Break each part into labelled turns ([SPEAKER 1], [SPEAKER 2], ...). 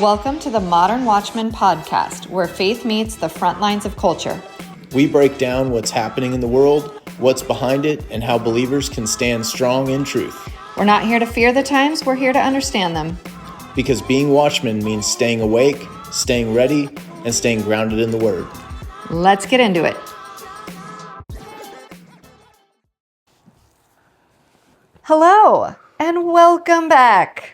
[SPEAKER 1] Welcome to the Modern Watchman podcast, where faith meets the front lines of culture.
[SPEAKER 2] We break down what's happening in the world, what's behind it, and how believers can stand strong in truth.
[SPEAKER 1] We're not here to fear the times, we're here to understand them.
[SPEAKER 2] Because being watchmen means staying awake, staying ready, and staying grounded in the Word.
[SPEAKER 1] Let's get into it. Hello, and welcome back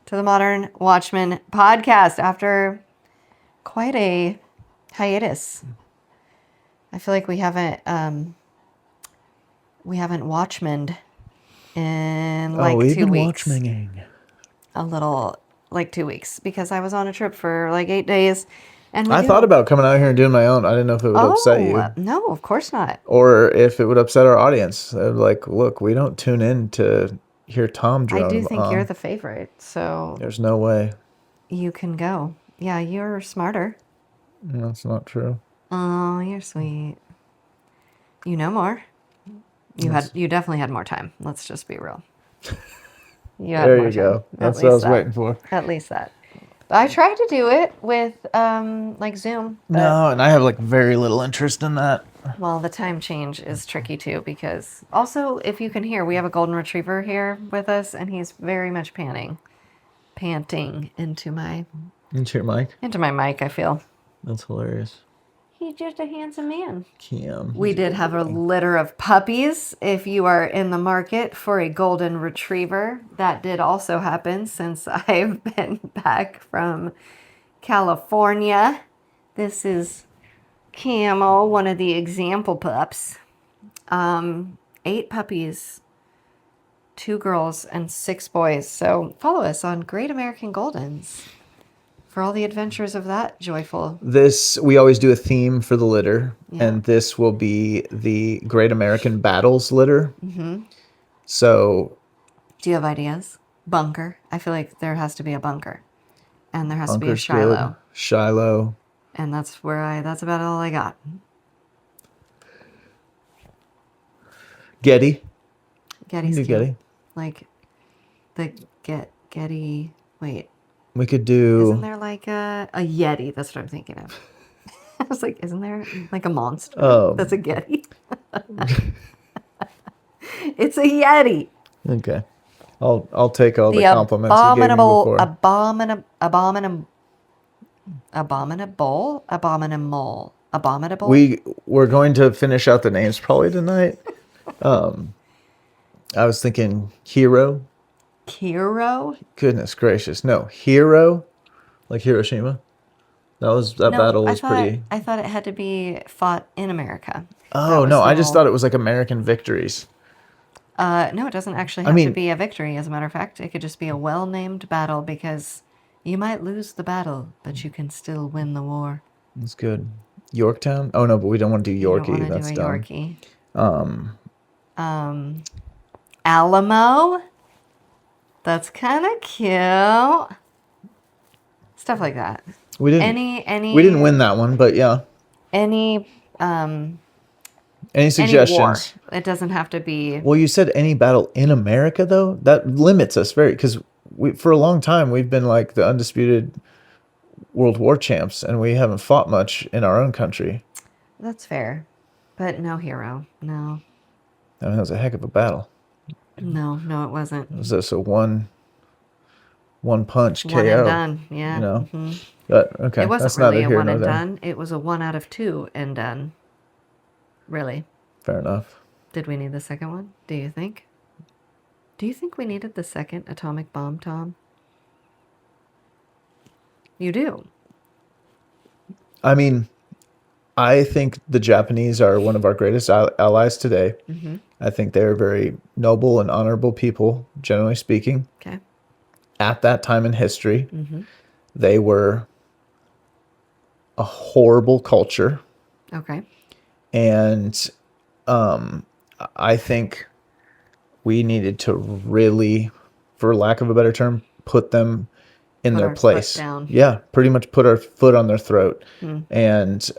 [SPEAKER 1] to the Modern Watchman podcast after quite a hiatus. I feel like we haven't watchmaned in like 2 weeks.
[SPEAKER 2] We've been watchmaning.
[SPEAKER 1] A little, like 2 weeks, because I was on a trip for like 8 days. And
[SPEAKER 3] I thought about coming out here and doing my own. I didn't know if it would upset you.
[SPEAKER 1] No, of course not.
[SPEAKER 3] Or if it would upset our audience. Like, look, we don't tune in to hear Tom drone.
[SPEAKER 1] I do think you're the favorite, so
[SPEAKER 3] there's no way.
[SPEAKER 1] You can go. Yeah, you're smarter.
[SPEAKER 3] That's not true.
[SPEAKER 1] Oh, you're sweet. You know more. You definitely had more time. Let's just be real.
[SPEAKER 3] There you go. That's what I was waiting for.
[SPEAKER 1] At least that. I tried to do it with like Zoom.
[SPEAKER 3] No, and I have like very little interest in that.
[SPEAKER 1] Well, the time change is tricky too, because also, if you can hear, we have a golden retriever here with us, and he's very much panting into my mic, I feel.
[SPEAKER 3] That's hilarious.
[SPEAKER 1] He's just a handsome man.
[SPEAKER 3] Kim.
[SPEAKER 1] We did have a litter of puppies. If you are in the market for a golden retriever, that did also happen since I've been back from California. This is Camel, one of the example pups. 8 puppies, 2 girls, and 6 boys. So follow us on Great American Goldens for all the adventures of that joyful.
[SPEAKER 3] We always do a theme for the litter, and this will be the Great American Battles litter. Mm-hmm. So,
[SPEAKER 1] do you have ideas? Bunker. I feel like there has to be a bunker, and there has to be a Shiloh.
[SPEAKER 3] Good. Shiloh.
[SPEAKER 1] And that's about all I got.
[SPEAKER 3] Getty.
[SPEAKER 1] Getty's cute.
[SPEAKER 3] Getty.
[SPEAKER 1] Like the Getty. Wait.
[SPEAKER 3] We could do.
[SPEAKER 1] Isn't there like a Yeti? That's what I'm thinking of. I was like, isn't there like a monster that's a Getty? It's a Yeti.
[SPEAKER 3] Okay. I'll take all the compliments you gave me before.
[SPEAKER 1] Abominable.
[SPEAKER 3] We're going to finish out the names probably tonight. I was thinking Hero. Goodness gracious. No, Hero. Like Hiroshima. That battle was pretty.
[SPEAKER 1] I thought it had to be fought in America.
[SPEAKER 3] Oh, no. I just thought it was like American victories.
[SPEAKER 1] No, it doesn't actually have to be a victory, as a matter of fact. It could just be a well-named battle, because you might lose the battle, but you can still win the war.
[SPEAKER 3] That's good. Yorktown? Oh, no, but we don't want to do Yorkie. That's dumb.
[SPEAKER 1] Yorkie. Alamo? That's kind of cute. Stuff like that.
[SPEAKER 3] We didn't win that one, but yeah.
[SPEAKER 1] Any
[SPEAKER 3] suggestions?
[SPEAKER 1] Any war. It doesn't have to be.
[SPEAKER 3] Well, you said any battle in America, though. That limits us because for a long time we've been like the undisputed World War champs, and we haven't fought much in our own country.
[SPEAKER 1] That's fair, but no hero. No.
[SPEAKER 3] I mean, that was a heck of a battle.
[SPEAKER 1] No, it wasn't.
[SPEAKER 3] It was just a one punch KO.
[SPEAKER 1] One and done, yeah.
[SPEAKER 3] You know? Mm-hmm. But, okay,
[SPEAKER 1] it wasn't
[SPEAKER 3] that's
[SPEAKER 1] really
[SPEAKER 3] not
[SPEAKER 1] a one and done. It was a 1 out of 2 and done. Really.
[SPEAKER 3] Fair enough.
[SPEAKER 1] Did we need the second one? Do you think? Do you think we needed the second atomic bomb, Tom? You do.
[SPEAKER 3] I mean, I think the Japanese are one of our greatest allies today. Mm-hmm. I think they're very noble and honorable people, generally speaking.
[SPEAKER 1] Okay.
[SPEAKER 3] At that time in history, they were a horrible culture.
[SPEAKER 1] Okay.
[SPEAKER 3] And I think we needed to really, for lack of a better term, put them in their place. Yeah, pretty much put our foot on their throat. And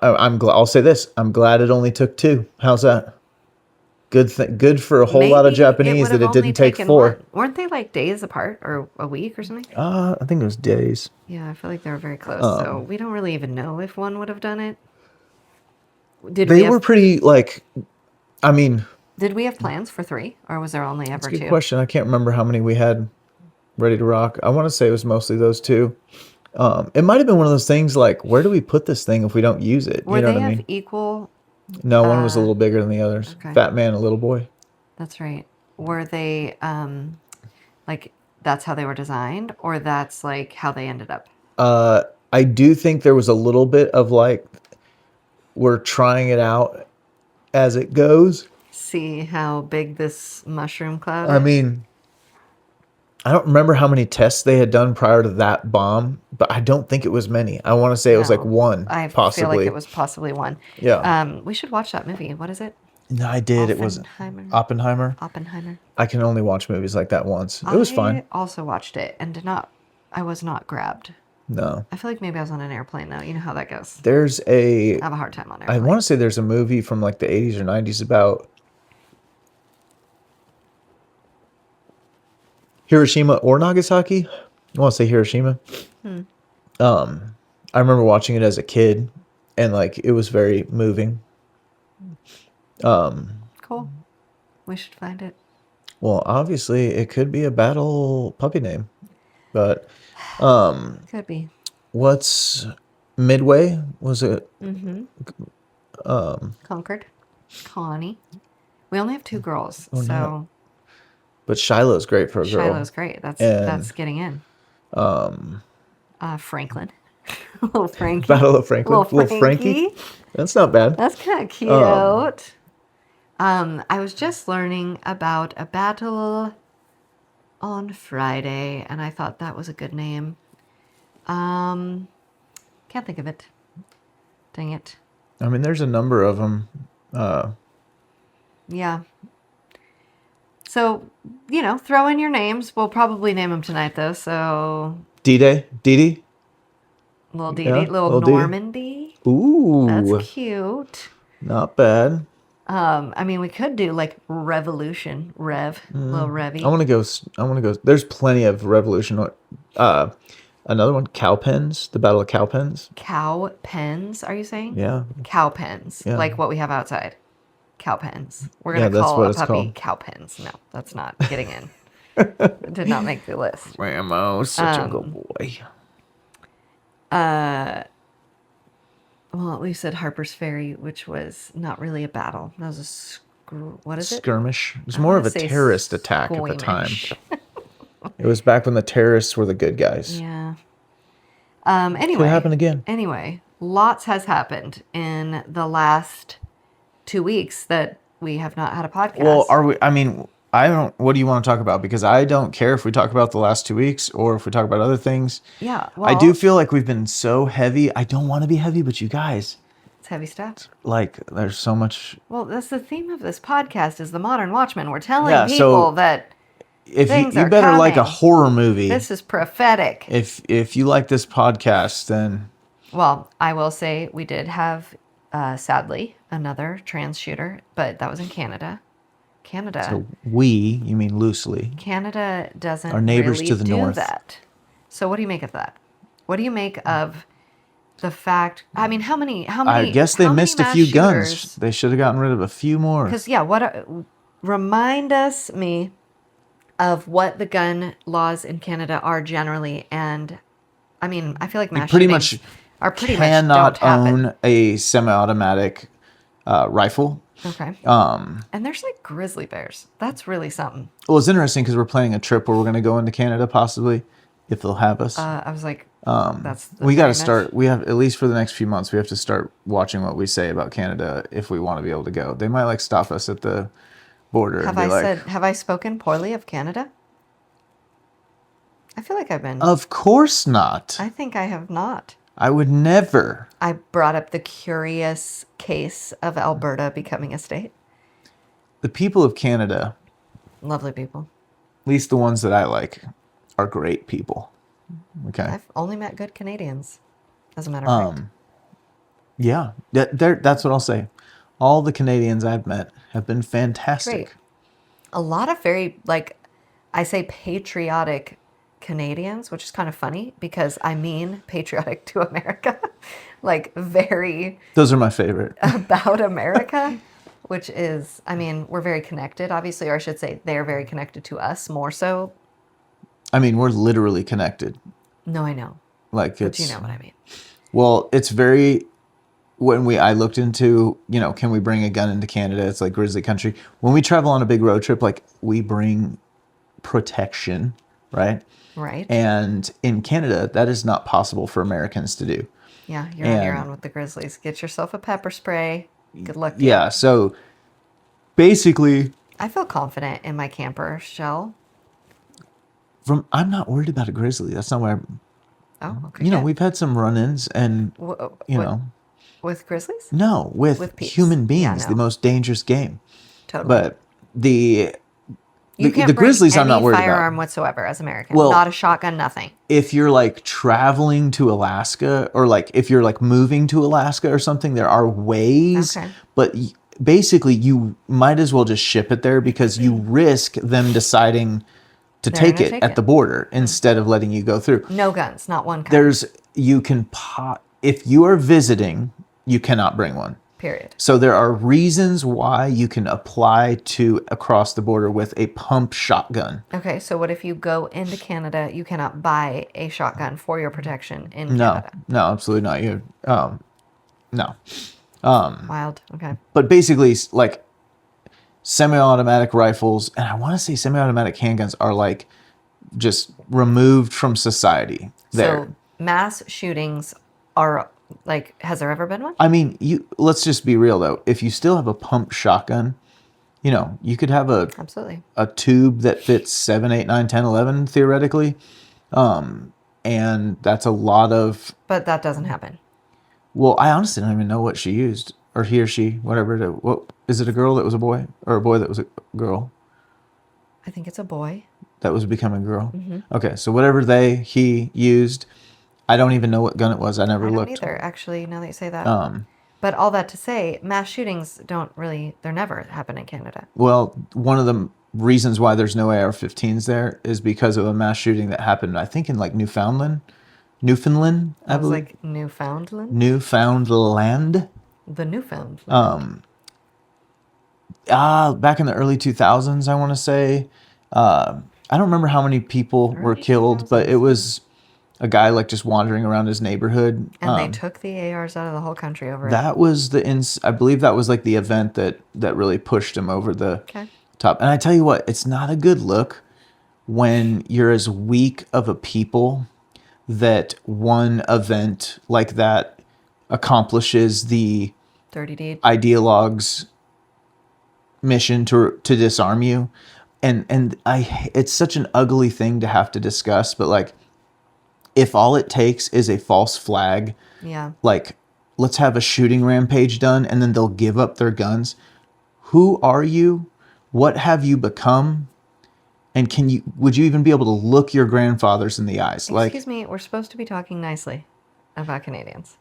[SPEAKER 3] I'm glad. I'll say this: I'm glad it only took 2. How's that? Good for a whole lot of
[SPEAKER 1] Maybe it
[SPEAKER 3] Japanese
[SPEAKER 1] would have
[SPEAKER 3] that it
[SPEAKER 1] only
[SPEAKER 3] didn't take
[SPEAKER 1] taken
[SPEAKER 3] 4.
[SPEAKER 1] Weren't they like days apart or a week or something?
[SPEAKER 3] I think it was days.
[SPEAKER 1] Yeah, I feel like they were very close. So we don't really even know if one would have done it. Did we
[SPEAKER 3] They
[SPEAKER 1] have
[SPEAKER 3] were pretty like, I mean,
[SPEAKER 1] Did we have plans for 3, or was there only
[SPEAKER 3] that's
[SPEAKER 1] ever
[SPEAKER 3] a good
[SPEAKER 1] 2?
[SPEAKER 3] question. I can't remember how many we had ready to rock. I want to say it was mostly those 2. It might have been one of those things like, where do we put this thing if we don't use it?
[SPEAKER 1] Were
[SPEAKER 3] You know
[SPEAKER 1] they
[SPEAKER 3] what I
[SPEAKER 1] of
[SPEAKER 3] mean?
[SPEAKER 1] equal?
[SPEAKER 3] No, one was a little bigger than the others.
[SPEAKER 1] Okay.
[SPEAKER 3] Fat man, a little boy.
[SPEAKER 1] That's right. Were they like that's how they were designed, or that's like how they ended up?
[SPEAKER 3] I do think there was a little bit of like, we're trying it out as it goes.
[SPEAKER 1] See how big this mushroom cloud is?
[SPEAKER 3] I mean, I don't remember how many tests they had done prior to that bomb, but I don't think it was many. I want to say it was like
[SPEAKER 1] No,
[SPEAKER 3] 1,
[SPEAKER 1] I
[SPEAKER 3] possibly.
[SPEAKER 1] feel like it was possibly 1.
[SPEAKER 3] Yeah.
[SPEAKER 1] We should watch that movie. What is it?
[SPEAKER 3] No, I did. It was
[SPEAKER 1] Oppenheimer.
[SPEAKER 3] Oppenheimer. I can only watch movies like that once. It was fun.
[SPEAKER 1] I also watched it and I was not grabbed.
[SPEAKER 3] No.
[SPEAKER 1] I feel like maybe I was on an airplane though. You know how that goes. I have a hard time on
[SPEAKER 3] I
[SPEAKER 1] airplanes.
[SPEAKER 3] want to say there's a movie from like the 80s or 90s about Hiroshima or Nagasaki. I want to say Hiroshima. I remember watching it as a kid, and like it was very moving.
[SPEAKER 1] Cool. We should find it.
[SPEAKER 3] Well, obviously it could be a battle puppy name, but
[SPEAKER 1] Could be.
[SPEAKER 3] what's Midway? Was it?
[SPEAKER 1] Concord. Connie. We only have 2 girls,
[SPEAKER 3] no.
[SPEAKER 1] so
[SPEAKER 3] But Shiloh's great for a girl.
[SPEAKER 1] Shiloh's great. That's getting in. Franklin. Little Frankie.
[SPEAKER 3] Battle of Franklin.
[SPEAKER 1] Little
[SPEAKER 3] Frankie. That's not bad.
[SPEAKER 1] That's kind of cute. I was just learning about a battle on Friday, and I thought that was a good name. Can't think of it. Dang it.
[SPEAKER 3] I mean, there's a number of them.
[SPEAKER 1] Yeah. So, throw in your names. We'll probably name them tonight, though. So,
[SPEAKER 3] D-Day? Dee-Dee?
[SPEAKER 1] little Dee
[SPEAKER 3] Yeah,
[SPEAKER 1] Dee, little
[SPEAKER 3] little Dee Dee.
[SPEAKER 1] Normandy.
[SPEAKER 3] Ooh.
[SPEAKER 1] That's cute.
[SPEAKER 3] Not bad.
[SPEAKER 1] I mean, we could do like Revolution, little Revy.
[SPEAKER 3] I want to go. There's plenty of Revolution. Another one, Cow Pens, the Battle of Cow Pens.
[SPEAKER 1] Cow pens, are you saying?
[SPEAKER 3] Yeah.
[SPEAKER 1] Cow pens,
[SPEAKER 3] Yeah.
[SPEAKER 1] like what we have outside. Cow pens. We're
[SPEAKER 3] Yeah,
[SPEAKER 1] going to
[SPEAKER 3] that's
[SPEAKER 1] call
[SPEAKER 3] what
[SPEAKER 1] a
[SPEAKER 3] it's
[SPEAKER 1] puppy
[SPEAKER 3] called.
[SPEAKER 1] cow pens. No, that's not getting in. It did not make the list.
[SPEAKER 3] Rambo, such a good boy.
[SPEAKER 1] Well, we said Harper's Ferry, which was not really a battle. That was what is it?
[SPEAKER 3] Skirmish. It was more of a
[SPEAKER 1] say
[SPEAKER 3] terrorist attack at the time.
[SPEAKER 1] squeamish.
[SPEAKER 3] It was back when the terrorists were the good guys.
[SPEAKER 1] Yeah.
[SPEAKER 3] Could
[SPEAKER 1] Anyway.
[SPEAKER 3] happen again.
[SPEAKER 1] Anyway, lots has happened in the last 2 weeks that we have not had a podcast.
[SPEAKER 3] Well, what do you want to talk about? Because I don't care if we talk about the last 2 weeks or if we talk about other things.
[SPEAKER 1] Yeah.
[SPEAKER 3] I do feel like we've been so heavy. I don't want to be heavy, but you guys,
[SPEAKER 1] It's heavy stuff.
[SPEAKER 3] like, there's so much.
[SPEAKER 1] Well, that's the theme of this podcast is the Modern Watchman. We're telling
[SPEAKER 3] Yeah,
[SPEAKER 1] people
[SPEAKER 3] so
[SPEAKER 1] that
[SPEAKER 3] If
[SPEAKER 1] things
[SPEAKER 3] you
[SPEAKER 1] are
[SPEAKER 3] better like a
[SPEAKER 1] coming.
[SPEAKER 3] horror movie.
[SPEAKER 1] This is prophetic.
[SPEAKER 3] If you like this podcast, then
[SPEAKER 1] Well, I will say we did have, sadly, another trans shooter, but that was in Canada. Canada
[SPEAKER 3] you mean loosely.
[SPEAKER 1] Canada doesn't
[SPEAKER 3] Our neighbors
[SPEAKER 1] really
[SPEAKER 3] to the
[SPEAKER 1] do
[SPEAKER 3] north.
[SPEAKER 1] that. So what do you make of that? What do you make of the fact? I mean, how many?
[SPEAKER 3] I guess they
[SPEAKER 1] how many
[SPEAKER 3] missed a
[SPEAKER 1] mass
[SPEAKER 3] few
[SPEAKER 1] shooters?
[SPEAKER 3] guns. They should have gotten rid of a few more.
[SPEAKER 1] Because remind me of what the gun laws in Canada are generally, and I mean, I feel like mass
[SPEAKER 3] Pretty
[SPEAKER 1] shootings
[SPEAKER 3] much
[SPEAKER 1] are pretty
[SPEAKER 3] cannot
[SPEAKER 1] much don't happen.
[SPEAKER 3] own a semi-automatic rifle.
[SPEAKER 1] Okay. And there's like grizzly bears. That's really something.
[SPEAKER 3] Well, it's interesting because we're planning a trip where we're going to go into Canada, possibly, if they'll have us.
[SPEAKER 1] I was like,
[SPEAKER 3] We got to start. We have, at least for the next few months, we have to start watching what we say about Canada if we want to be able to go. They might like stop us at the border.
[SPEAKER 1] Have I spoken poorly of Canada? I feel like I've been.
[SPEAKER 3] Of course not.
[SPEAKER 1] I think I have not.
[SPEAKER 3] I would never.
[SPEAKER 1] I brought up the curious case of Alberta becoming a state.
[SPEAKER 3] The people of Canada,
[SPEAKER 1] Lovely people.
[SPEAKER 3] at least the ones that I like, are great people. Okay.
[SPEAKER 1] I've only met good Canadians, as a matter of fact.
[SPEAKER 3] Yeah, that's what I'll say. All the Canadians I've met have been fantastic.
[SPEAKER 1] Great. A lot of very, like, I say patriotic Canadians, which is kind of funny because I mean patriotic to America. Like, very
[SPEAKER 3] Those are my favorite.
[SPEAKER 1] about America, which is, I mean, we're very connected, obviously, or I should say they're very connected to us more so.
[SPEAKER 3] I mean, we're literally connected.
[SPEAKER 1] No, I know.
[SPEAKER 3] Like,
[SPEAKER 1] But
[SPEAKER 3] it's,
[SPEAKER 1] you know what I mean.
[SPEAKER 3] well, it's very, I looked into, can we bring a gun into Canada? It's like grizzly country. When we travel on a big road trip, like, we bring protection, right?
[SPEAKER 1] Right.
[SPEAKER 3] And in Canada, that is not possible for Americans to do.
[SPEAKER 1] Yeah, you're on your own with the grizzlies. Get yourself a pepper spray. Good luck to
[SPEAKER 3] Yeah,
[SPEAKER 1] you.
[SPEAKER 3] so basically,
[SPEAKER 1] I feel confident in my camper shell.
[SPEAKER 3] I'm not worried about a grizzly. That's not why
[SPEAKER 1] Oh, okay.
[SPEAKER 3] we've had some run-ins and,
[SPEAKER 1] With grizzlies?
[SPEAKER 3] no, with
[SPEAKER 1] peeps.
[SPEAKER 3] human beings,
[SPEAKER 1] Yeah,
[SPEAKER 3] the
[SPEAKER 1] no.
[SPEAKER 3] most dangerous game.
[SPEAKER 1] Totally.
[SPEAKER 3] But the
[SPEAKER 1] You can't
[SPEAKER 3] the
[SPEAKER 1] bring
[SPEAKER 3] grizzlies I'm
[SPEAKER 1] any
[SPEAKER 3] not worried
[SPEAKER 1] firearm
[SPEAKER 3] about.
[SPEAKER 1] whatsoever as American.
[SPEAKER 3] Well,
[SPEAKER 1] Not a shotgun, nothing.
[SPEAKER 3] If you're like traveling to Alaska, or like if you're like moving to Alaska or something, there are ways.
[SPEAKER 1] Okay.
[SPEAKER 3] But basically, you might as well just ship it there because you risk them deciding to
[SPEAKER 1] They're
[SPEAKER 3] take
[SPEAKER 1] gonna
[SPEAKER 3] it
[SPEAKER 1] take
[SPEAKER 3] at
[SPEAKER 1] it.
[SPEAKER 3] the border instead of letting you go through.
[SPEAKER 1] No guns, not one kind.
[SPEAKER 3] If you are visiting, you cannot bring one.
[SPEAKER 1] Period.
[SPEAKER 3] So there are reasons why you can apply to across the border with a pump shotgun.
[SPEAKER 1] Okay, so what if you go into Canada, you cannot buy a shotgun for your protection in
[SPEAKER 3] No,
[SPEAKER 1] Canada?
[SPEAKER 3] no, absolutely not. No.
[SPEAKER 1] Wild. Okay.
[SPEAKER 3] But basically, like semi-automatic rifles, and I want to say semi-automatic handguns are like just removed from society. There.
[SPEAKER 1] So mass shootings are like, has there ever been one?
[SPEAKER 3] I mean, let's just be real though. If you still have a pump shotgun, you could have
[SPEAKER 1] Absolutely.
[SPEAKER 3] a tube that fits 7, 8, 9, 10, 11 theoretically. And that's a lot of.
[SPEAKER 1] But that doesn't happen.
[SPEAKER 3] Well, I honestly don't even know what she used, or he or she, whatever. What is it? A girl that was a boy, or a boy that was a girl
[SPEAKER 1] I think it's a boy.
[SPEAKER 3] that was becoming a girl?
[SPEAKER 1] Mm-hmm.
[SPEAKER 3] Okay, so whatever he used, I don't even know what gun it was. I never
[SPEAKER 1] I don't
[SPEAKER 3] looked.
[SPEAKER 1] either, actually, now that you say that. But all that to say, mass shootings they're never happen in Canada.
[SPEAKER 3] Well, one of the reasons why there's no AR-15s there is because of a mass shooting that happened, I think, in like Newfoundland, I
[SPEAKER 1] was
[SPEAKER 3] believe.
[SPEAKER 1] like Newfoundland?
[SPEAKER 3] Newfoundland.
[SPEAKER 1] The Newfoundland.
[SPEAKER 3] Back in the early 2000s, I want to say. I don't remember how many people were killed, but it was a guy like just wandering around his neighborhood.
[SPEAKER 1] And they took the ARs out of the whole country over it.
[SPEAKER 3] That was I believe that was like the event that really pushed him over the top. And I tell you what, it's not a good look when you're as weak of a people that one event like that accomplishes the
[SPEAKER 1] dirty deed
[SPEAKER 3] ideologues' mission to disarm you. And it's such an ugly thing to have to discuss, but like, if all it takes is a false flag, like, let's have a shooting rampage done and then they'll give up their guns. Who are you? What have you become? And would you even be able to look your grandfathers in the eyes?
[SPEAKER 1] Excuse me, we're supposed to be talking nicely about Canadians.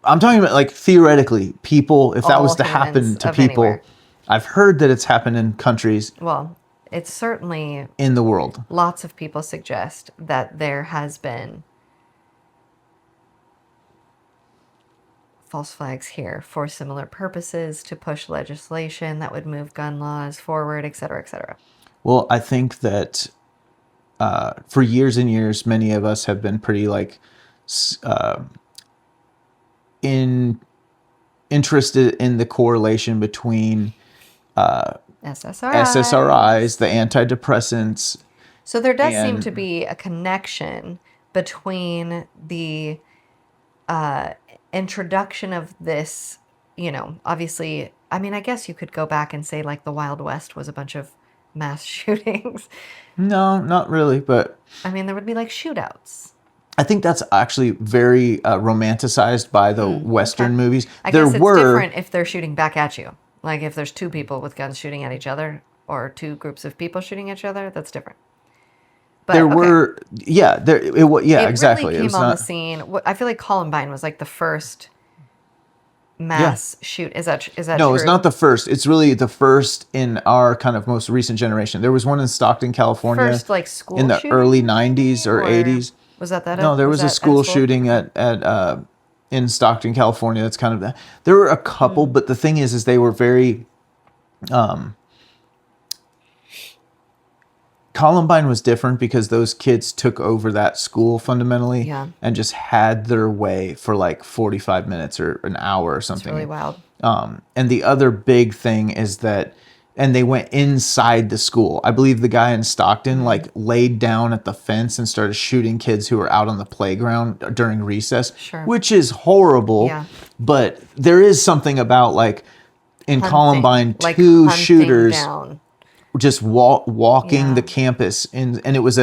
[SPEAKER 3] I'm talking about, like, theoretically, people, if that was to happen to people,
[SPEAKER 1] anywhere.
[SPEAKER 3] I've heard that it's happened in countries.
[SPEAKER 1] Well, it's certainly
[SPEAKER 3] in the world.
[SPEAKER 1] Lots of people suggest that there has been false flags here for similar purposes to push legislation that would move gun laws forward, et cetera, et cetera.
[SPEAKER 3] Well, I think that for years and years, many of us have been pretty interested in the correlation between SSRIs, the antidepressants.
[SPEAKER 1] So there does seem to be a connection between the introduction of this, obviously, I mean, I guess you could go back and say like the Wild West was a bunch of mass shootings.
[SPEAKER 3] No, not really, but
[SPEAKER 1] I mean, there would be like shootouts.
[SPEAKER 3] I think that's actually very romanticized by the Western movies.
[SPEAKER 1] I guess it's different if they're shooting back at you. Like if there's two people with guns shooting at each other or two groups of people shooting at each other, that's different. But,
[SPEAKER 3] exactly.
[SPEAKER 1] It really came on the scene. I feel like Columbine was like the first mass shoot. Is that
[SPEAKER 3] No,
[SPEAKER 1] true?
[SPEAKER 3] it's not the first. It's really the first in our kind of most recent generation. There was one in Stockton, California,
[SPEAKER 1] First, like, school
[SPEAKER 3] in the
[SPEAKER 1] shooting,
[SPEAKER 3] early '90s or '80s.
[SPEAKER 1] Was that
[SPEAKER 3] No, there was a
[SPEAKER 1] at
[SPEAKER 3] school
[SPEAKER 1] school?
[SPEAKER 3] shooting at in Stockton, California. That's kind of the. There were a couple, but the thing is they were very. Columbine was different because those kids took over that school fundamentally,
[SPEAKER 1] Yeah.
[SPEAKER 3] and just had their way for like 45 minutes or an hour or something.
[SPEAKER 1] It's really wild.
[SPEAKER 3] And the other big thing is that, and they went inside the school. I believe the guy in Stockton like laid down at the fence and started shooting kids who were out on the playground during recess,
[SPEAKER 1] Sure.
[SPEAKER 3] which is horrible.
[SPEAKER 1] Yeah.
[SPEAKER 3] But there is something about like in Columbine,
[SPEAKER 1] like
[SPEAKER 3] two
[SPEAKER 1] hunting
[SPEAKER 3] shooters
[SPEAKER 1] down.
[SPEAKER 3] just walking
[SPEAKER 1] Yeah.
[SPEAKER 3] the campus, and it was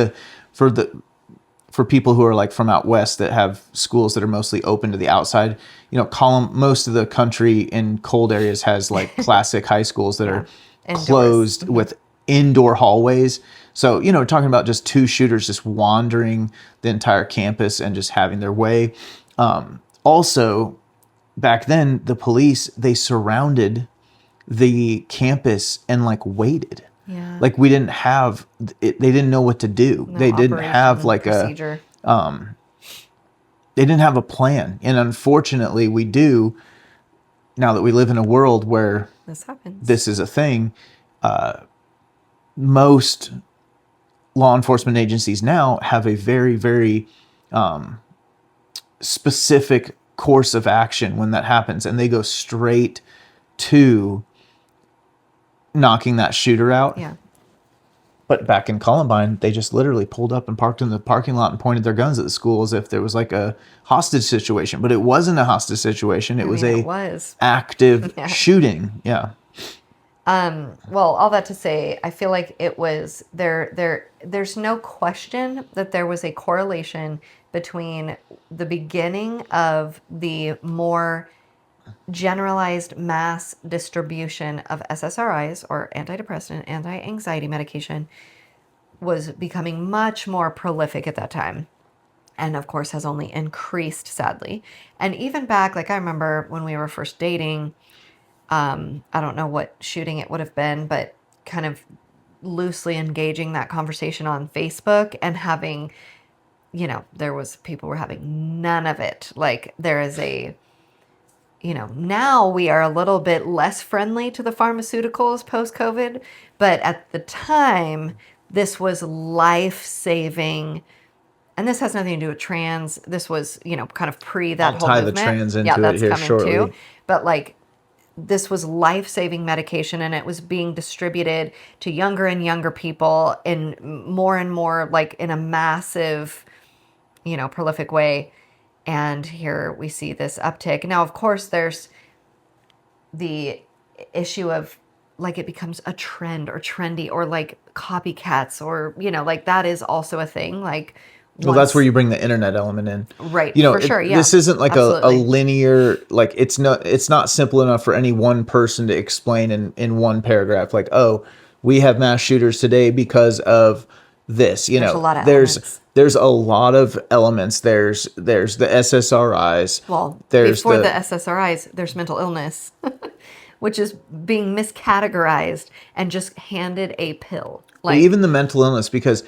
[SPEAKER 3] for people who are like from out west that have schools that are mostly open to the outside. You know, most of the country in cold areas has like classic high schools that are
[SPEAKER 1] Indoors.
[SPEAKER 3] closed with indoor hallways. So, you know, talking about just two shooters just wandering the entire campus and just having their way. Also, back then, the police, they surrounded the campus and like waited.
[SPEAKER 1] Yeah.
[SPEAKER 3] Like we didn't have it, they didn't know what to do.
[SPEAKER 1] No
[SPEAKER 3] They didn't have
[SPEAKER 1] operation
[SPEAKER 3] like
[SPEAKER 1] procedure.
[SPEAKER 3] they didn't have a plan. And unfortunately, we do now that we live in a world where
[SPEAKER 1] This happens.
[SPEAKER 3] this is a thing. Most law enforcement agencies now have a very, very specific course of action when that happens, and they go straight to knocking that shooter out.
[SPEAKER 1] Yeah.
[SPEAKER 3] But back in Columbine, they just literally pulled up and parked in the parking lot and pointed their guns at the school as if there was like a hostage situation. But it wasn't a hostage situation. It was active
[SPEAKER 1] Yeah.
[SPEAKER 3] shooting. Yeah.
[SPEAKER 1] Well, all that to say, I feel like it was there's no question that there was a correlation between the beginning of the more generalized mass distribution of SSRIs, or antidepressant, anti-anxiety medication, was becoming much more prolific at that time. And of course has only increased, sadly. And even back, like I remember when we were first dating, I don't know what shooting it would have been, but kind of loosely engaging that conversation on Facebook and having, you know, people were having none of it. Like there is now we are a little bit less friendly to the pharmaceuticals post-COVID, but at the time, this was life-saving. And this has nothing to do with trans. This was, kind of pre that
[SPEAKER 3] I'll
[SPEAKER 1] whole
[SPEAKER 3] tie
[SPEAKER 1] movement.
[SPEAKER 3] the trans into
[SPEAKER 1] yeah, that's
[SPEAKER 3] it here
[SPEAKER 1] coming
[SPEAKER 3] shortly.
[SPEAKER 1] too. But like, this was life-saving medication, and it was being distributed to younger and younger people in more and more, like in a massive, prolific way. And here we see this uptick. Now, of course, there's the issue of like it becomes a trend or trendy or like copycats or, like that is also a thing. Like,
[SPEAKER 3] well, that's where you bring the internet element in.
[SPEAKER 1] Right.
[SPEAKER 3] For
[SPEAKER 1] sure. Yeah.
[SPEAKER 3] This isn't like a
[SPEAKER 1] Absolutely.
[SPEAKER 3] linear, like it's not simple enough for any one person to explain in one paragraph. Like, oh, we have mass shooters today because of this.
[SPEAKER 1] There's a lot of
[SPEAKER 3] there's
[SPEAKER 1] elements.
[SPEAKER 3] There's a lot of elements. There's the SSRIs.
[SPEAKER 1] Well,
[SPEAKER 3] there's
[SPEAKER 1] before the SSRIs, there's mental illness, which is being miscategorized and just handed a pill. Like
[SPEAKER 3] even the mental illness, because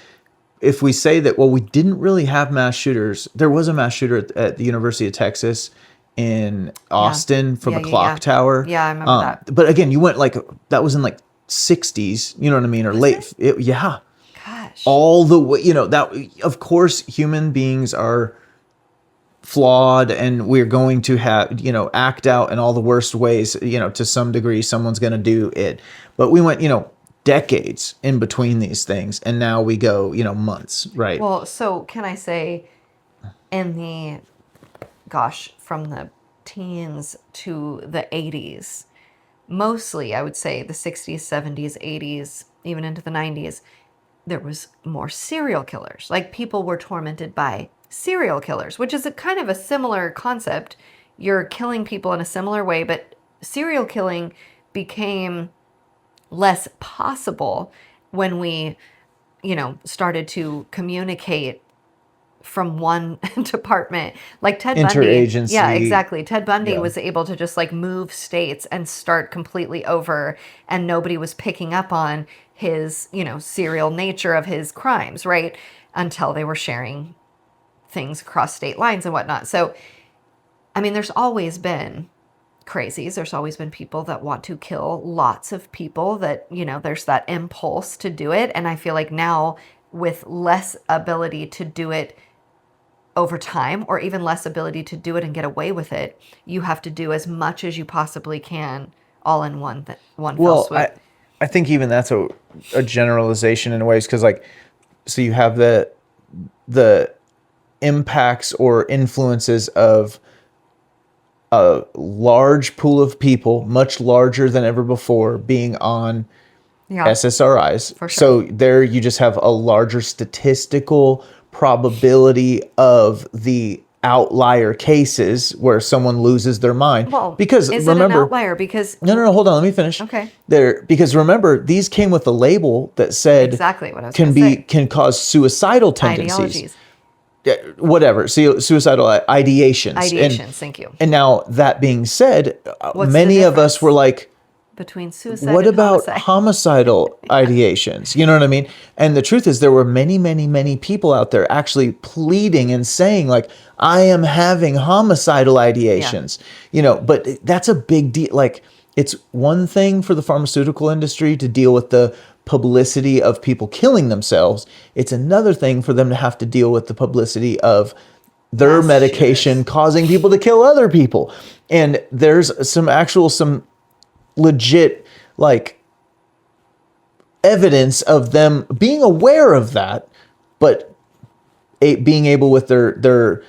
[SPEAKER 3] if we say that, well, we didn't really have mass shooters. There was a mass shooter at the University of Texas in Austin from a clock tower.
[SPEAKER 1] Yeah, I remember that.
[SPEAKER 3] But again, you went like, that was in like 60s, you know what I mean? Or late. Yeah.
[SPEAKER 1] Gosh.
[SPEAKER 3] All the way, that, of course, human beings are flawed, and we're going to have, act out in all the worst ways, to some degree, someone's going to do it. But we went, decades in between these things, and now we go, months, right?
[SPEAKER 1] Well, so can I say from the teens to the 80s, mostly I would say the 60s, 70s, 80s, even into the 90s, there was more serial killers. Like people were tormented by serial killers, which is a kind of a similar concept. You're killing people in a similar way, but serial killing became less possible when we, started to communicate from one department. Like Ted Bundy.
[SPEAKER 3] Interagency.
[SPEAKER 1] Yeah, exactly. Ted Bundy
[SPEAKER 3] Yeah.
[SPEAKER 1] was able to just like move states and start completely over, and nobody was picking up on his, serial nature of his crimes, right? Until they were sharing things across state lines and whatnot. So, I mean, there's always been crazies. There's always been people that want to kill lots of people, that, there's that impulse to do it. And I feel like now, with less ability to do it over time, or even less ability to do it and get away with it, you have to do as much as you possibly can all in one fell swoop.
[SPEAKER 3] I think even that's a generalization in ways, because like, so you have the impacts or influences of a large pool of people, much larger than ever before, being on SSRIs.
[SPEAKER 1] For sure.
[SPEAKER 3] So there you just have a larger statistical probability of the outlier cases where someone loses their mind.
[SPEAKER 1] Well,
[SPEAKER 3] because
[SPEAKER 1] is
[SPEAKER 3] remember,
[SPEAKER 1] it an outlier? Because
[SPEAKER 3] no, hold on, let me finish.
[SPEAKER 1] Okay.
[SPEAKER 3] Because remember, these came with a label that said
[SPEAKER 1] exactly what I was
[SPEAKER 3] can cause suicidal tendencies.
[SPEAKER 1] Ideologies.
[SPEAKER 3] Whatever, suicidal ideations.
[SPEAKER 1] Thank you.
[SPEAKER 3] And now, that being said,
[SPEAKER 1] What's
[SPEAKER 3] many
[SPEAKER 1] the
[SPEAKER 3] of us were like,
[SPEAKER 1] between suicide
[SPEAKER 3] what
[SPEAKER 1] and
[SPEAKER 3] about
[SPEAKER 1] homicide?
[SPEAKER 3] homicidal ideations? You know what I mean? And the truth is, there were many, many, many people out there actually pleading and saying, like, I am having homicidal ideations. But that's a big deal. Like, it's one thing for the pharmaceutical industry to deal with the publicity of people killing themselves. It's another thing for them to have to deal with the publicity of their medication causing people to kill other people. And there's some legit, like, evidence of them being aware of that, but being able with their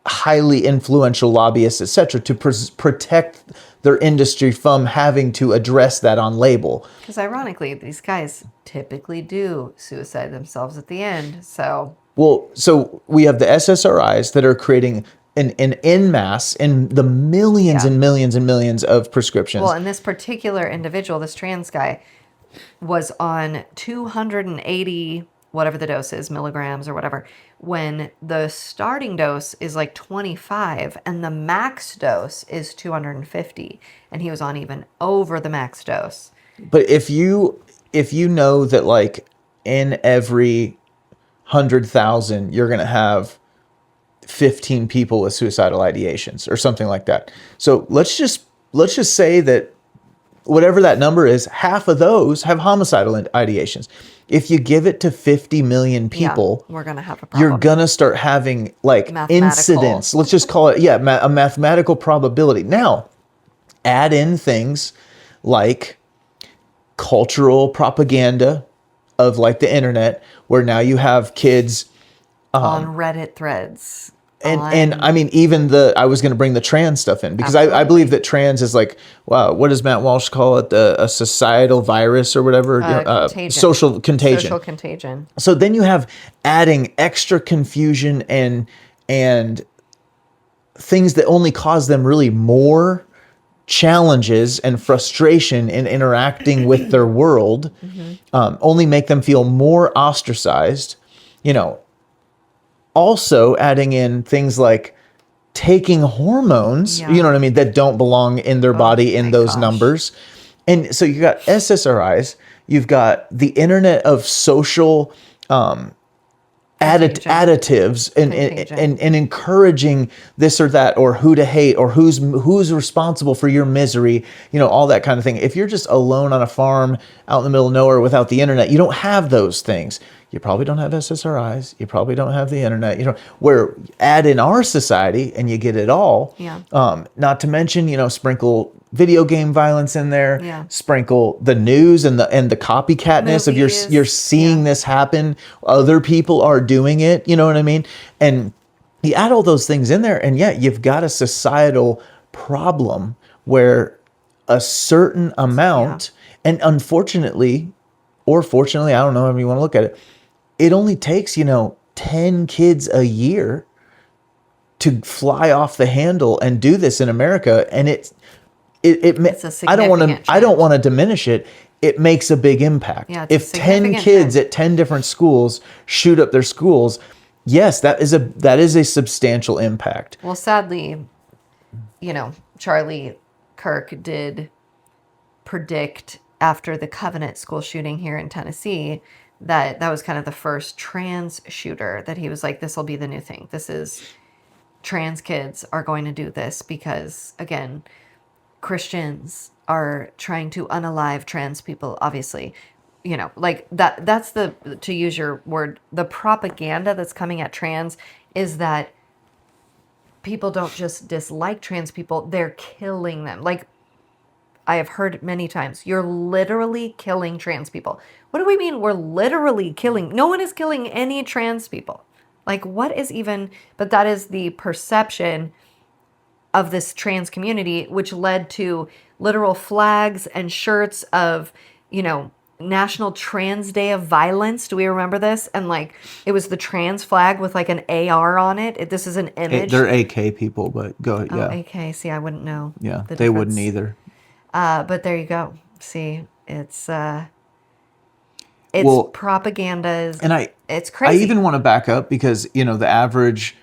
[SPEAKER 3] highly influential lobbyists, etc., to protect their industry from having to address that on label.
[SPEAKER 1] Because ironically, these guys typically do suicide themselves at the end. So
[SPEAKER 3] we have the SSRIs that are creating an en masse in the millions and millions and millions of prescriptions.
[SPEAKER 1] Well, and this particular individual, this trans guy, was on 280, whatever the dose is, milligrams or whatever, when the starting dose is like 25 and the max dose is 250. And he was on even over the max dose.
[SPEAKER 3] But if you know that, like, in every 100,000, you're going to have 15 people with suicidal ideations or something like that. So let's just say that whatever that number is, half of those have homicidal ideations. If you give it to 50 million people,
[SPEAKER 1] we're going to have a problem.
[SPEAKER 3] You're going to start having, like, incidents. Let's just call it, a mathematical probability. Now, add in things like cultural propaganda of, like, the internet, where now you have kids
[SPEAKER 1] on Reddit threads.
[SPEAKER 3] And I mean, even I was going to bring the trans stuff in, because I believe that trans is, like, wow, what does Matt Walsh call it? A societal virus or whatever?
[SPEAKER 1] Contagion.
[SPEAKER 3] Social contagion.
[SPEAKER 1] Social contagion.
[SPEAKER 3] So then you have adding extra confusion and things that only cause them really more challenges and frustration in interacting with their world, only make them feel more ostracized, Also adding in things like taking hormones, you know what I mean, that don't belong in their body in those numbers. And so you got SSRIs, you've got the internet of social additives and encouraging this or that, or who to hate, or who's responsible for your misery, all that kind of thing. If you're just alone on a farm out in the middle of nowhere without the internet, you don't have those things. You probably don't have SSRIs. You probably don't have the internet. Where add in our society and you get it all.
[SPEAKER 1] Yeah.
[SPEAKER 3] Not to mention, sprinkle video game violence in there.
[SPEAKER 1] Yeah.
[SPEAKER 3] Sprinkle the news and the copycatness of you're seeing this happen. Other people are doing it. You know what I mean? And you add all those things in there, and you've got a societal problem where a certain amount, and unfortunately, or fortunately, I don't know how you want to look at it, it only takes, 10 kids a year to fly off the handle and do this in America. And it's I don't want to diminish it. It makes a big impact.
[SPEAKER 1] Yeah,
[SPEAKER 3] if 10 kids at 10 different schools shoot up their schools, Yes, that is a substantial impact.
[SPEAKER 1] Well, sadly, Charlie Kirk did predict after the Covenant school shooting here in Tennessee that was kind of the first trans shooter, that he was like, this will be the new thing. This is, trans kids are going to do this because, again, Christians are trying to unalive trans people, obviously. Like that's to use your word, the propaganda that's coming at trans is that people don't just dislike trans people, they're killing them. Like, I have heard many times, you're literally killing trans people. What do we mean we're literally killing? No one is killing any trans people. Like, what is even, but that is the perception of this trans community, which led to literal flags and shirts of, National Trans Day of Violence. Do we remember this? And like, it was the trans flag with like an AR on it. This is an image.
[SPEAKER 3] They're AK people, but go ahead.
[SPEAKER 1] Oh,
[SPEAKER 3] Yeah.
[SPEAKER 1] AK. See, I wouldn't know.
[SPEAKER 3] Yeah,
[SPEAKER 1] the
[SPEAKER 3] they wouldn't
[SPEAKER 1] difference.
[SPEAKER 3] either.
[SPEAKER 1] But there you go. See, it's
[SPEAKER 3] Well,
[SPEAKER 1] propaganda.
[SPEAKER 3] And
[SPEAKER 1] it's crazy.
[SPEAKER 3] I even want to back up because, the average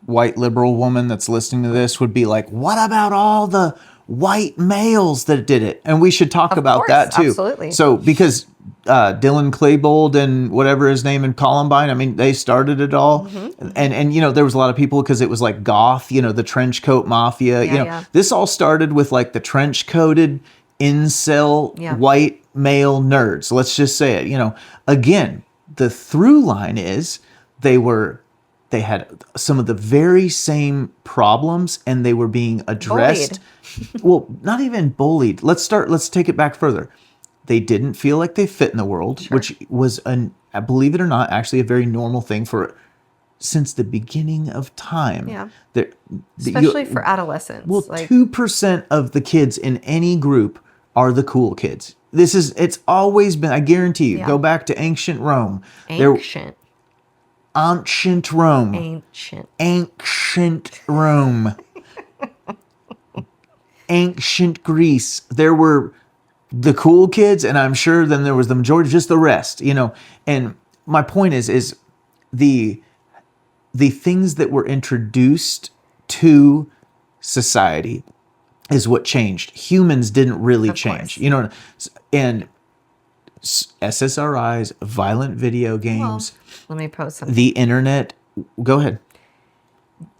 [SPEAKER 3] white liberal woman that's listening to this would be like, what about all the white males that did it? And we should talk about that too.
[SPEAKER 1] Absolutely.
[SPEAKER 3] So because Dylan Klebold and whatever his name in Columbine, I mean, they started it all. Mm-hmm. And there was a lot of people because it was like goth, the trench coat mafia.
[SPEAKER 1] Yeah.
[SPEAKER 3] This all started with like the trench coated incel white male nerds. Let's just say it. Again, the through line is they had some of the very same problems and they were being addressed. Well, not even bullied. Let's take it back further. They didn't feel like they fit in the world, sure. Which was, believe it or not, actually a very normal thing since the beginning of time.
[SPEAKER 1] Yeah. Especially for adolescents.
[SPEAKER 3] Well, 2% of the kids in any group are the cool kids. It's always been, I guarantee you, go back to ancient Rome. Ancient Rome. Ancient Greece. There were the cool kids, and I'm sure then there was the majority, just the rest, And my point is the things that were introduced to society is what changed. Humans didn't really change, and SSRIs, violent video games.
[SPEAKER 1] Let me post something.
[SPEAKER 3] The internet. Go ahead.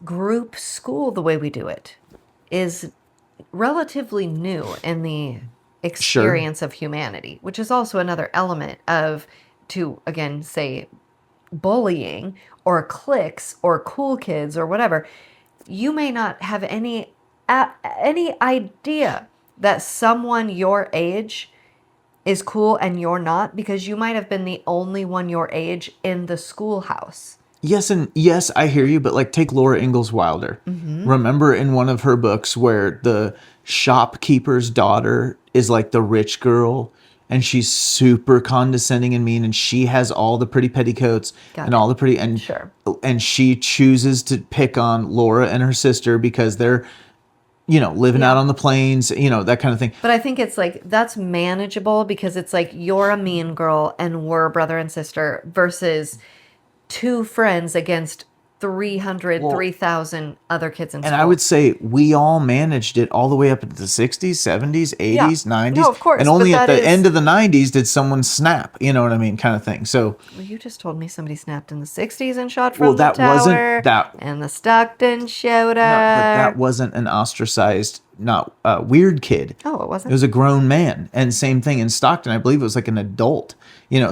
[SPEAKER 1] Group school, the way we do it, is relatively new in the experience of humanity, which is also another element of, to again say, bullying or cliques or cool kids or whatever. You may not have any idea that someone your age is cool and you're not, because you might have been the only one your age in the schoolhouse.
[SPEAKER 3] Yes, I hear you, but like take Laura Ingalls Wilder. Mm-hmm. Remember in one of her books where the shopkeeper's daughter is like the rich girl and she's super condescending and mean and she has all the pretty petticoats all the pretty and she chooses to pick on Laura and her sister because they're living out on the plains, that kind of thing.
[SPEAKER 1] But I think it's like, that's manageable because it's like, you're a mean girl and we're brother and sister versus two friends against 3,000 other kids in school.
[SPEAKER 3] And I would say we all managed it all the way up into the 60s, 70s, 80s, 90s.
[SPEAKER 1] No, of course.
[SPEAKER 3] And only at the end of the 90s did someone snap, you know what I mean, kind of thing. So,
[SPEAKER 1] well, you just told me somebody snapped in the 60s and shot from the tower. And the Stockton showed up.
[SPEAKER 3] No, but that wasn't an ostracized, not weird kid.
[SPEAKER 1] Oh, it wasn't?
[SPEAKER 3] It was a grown man. And same thing in Stockton. I believe it was like an adult,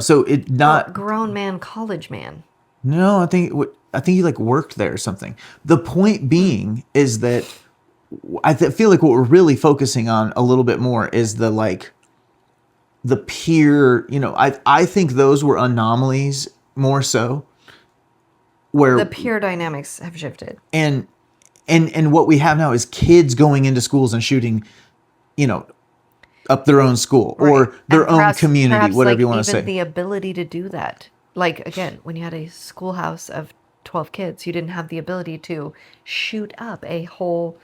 [SPEAKER 3] so it not...
[SPEAKER 1] grown man, college man.
[SPEAKER 3] No, I think he like worked there or something. The point being is that I feel like what we're really focusing on a little bit more is the peer, I think those were anomalies more so. Where
[SPEAKER 1] the peer dynamics have shifted.
[SPEAKER 3] And what we have now is kids going into schools and shooting, up their own school or their own community, whatever you want to say.
[SPEAKER 1] The ability to do that. Like, again, when you had a schoolhouse of 12 kids, you didn't have the ability to shoot up a whole,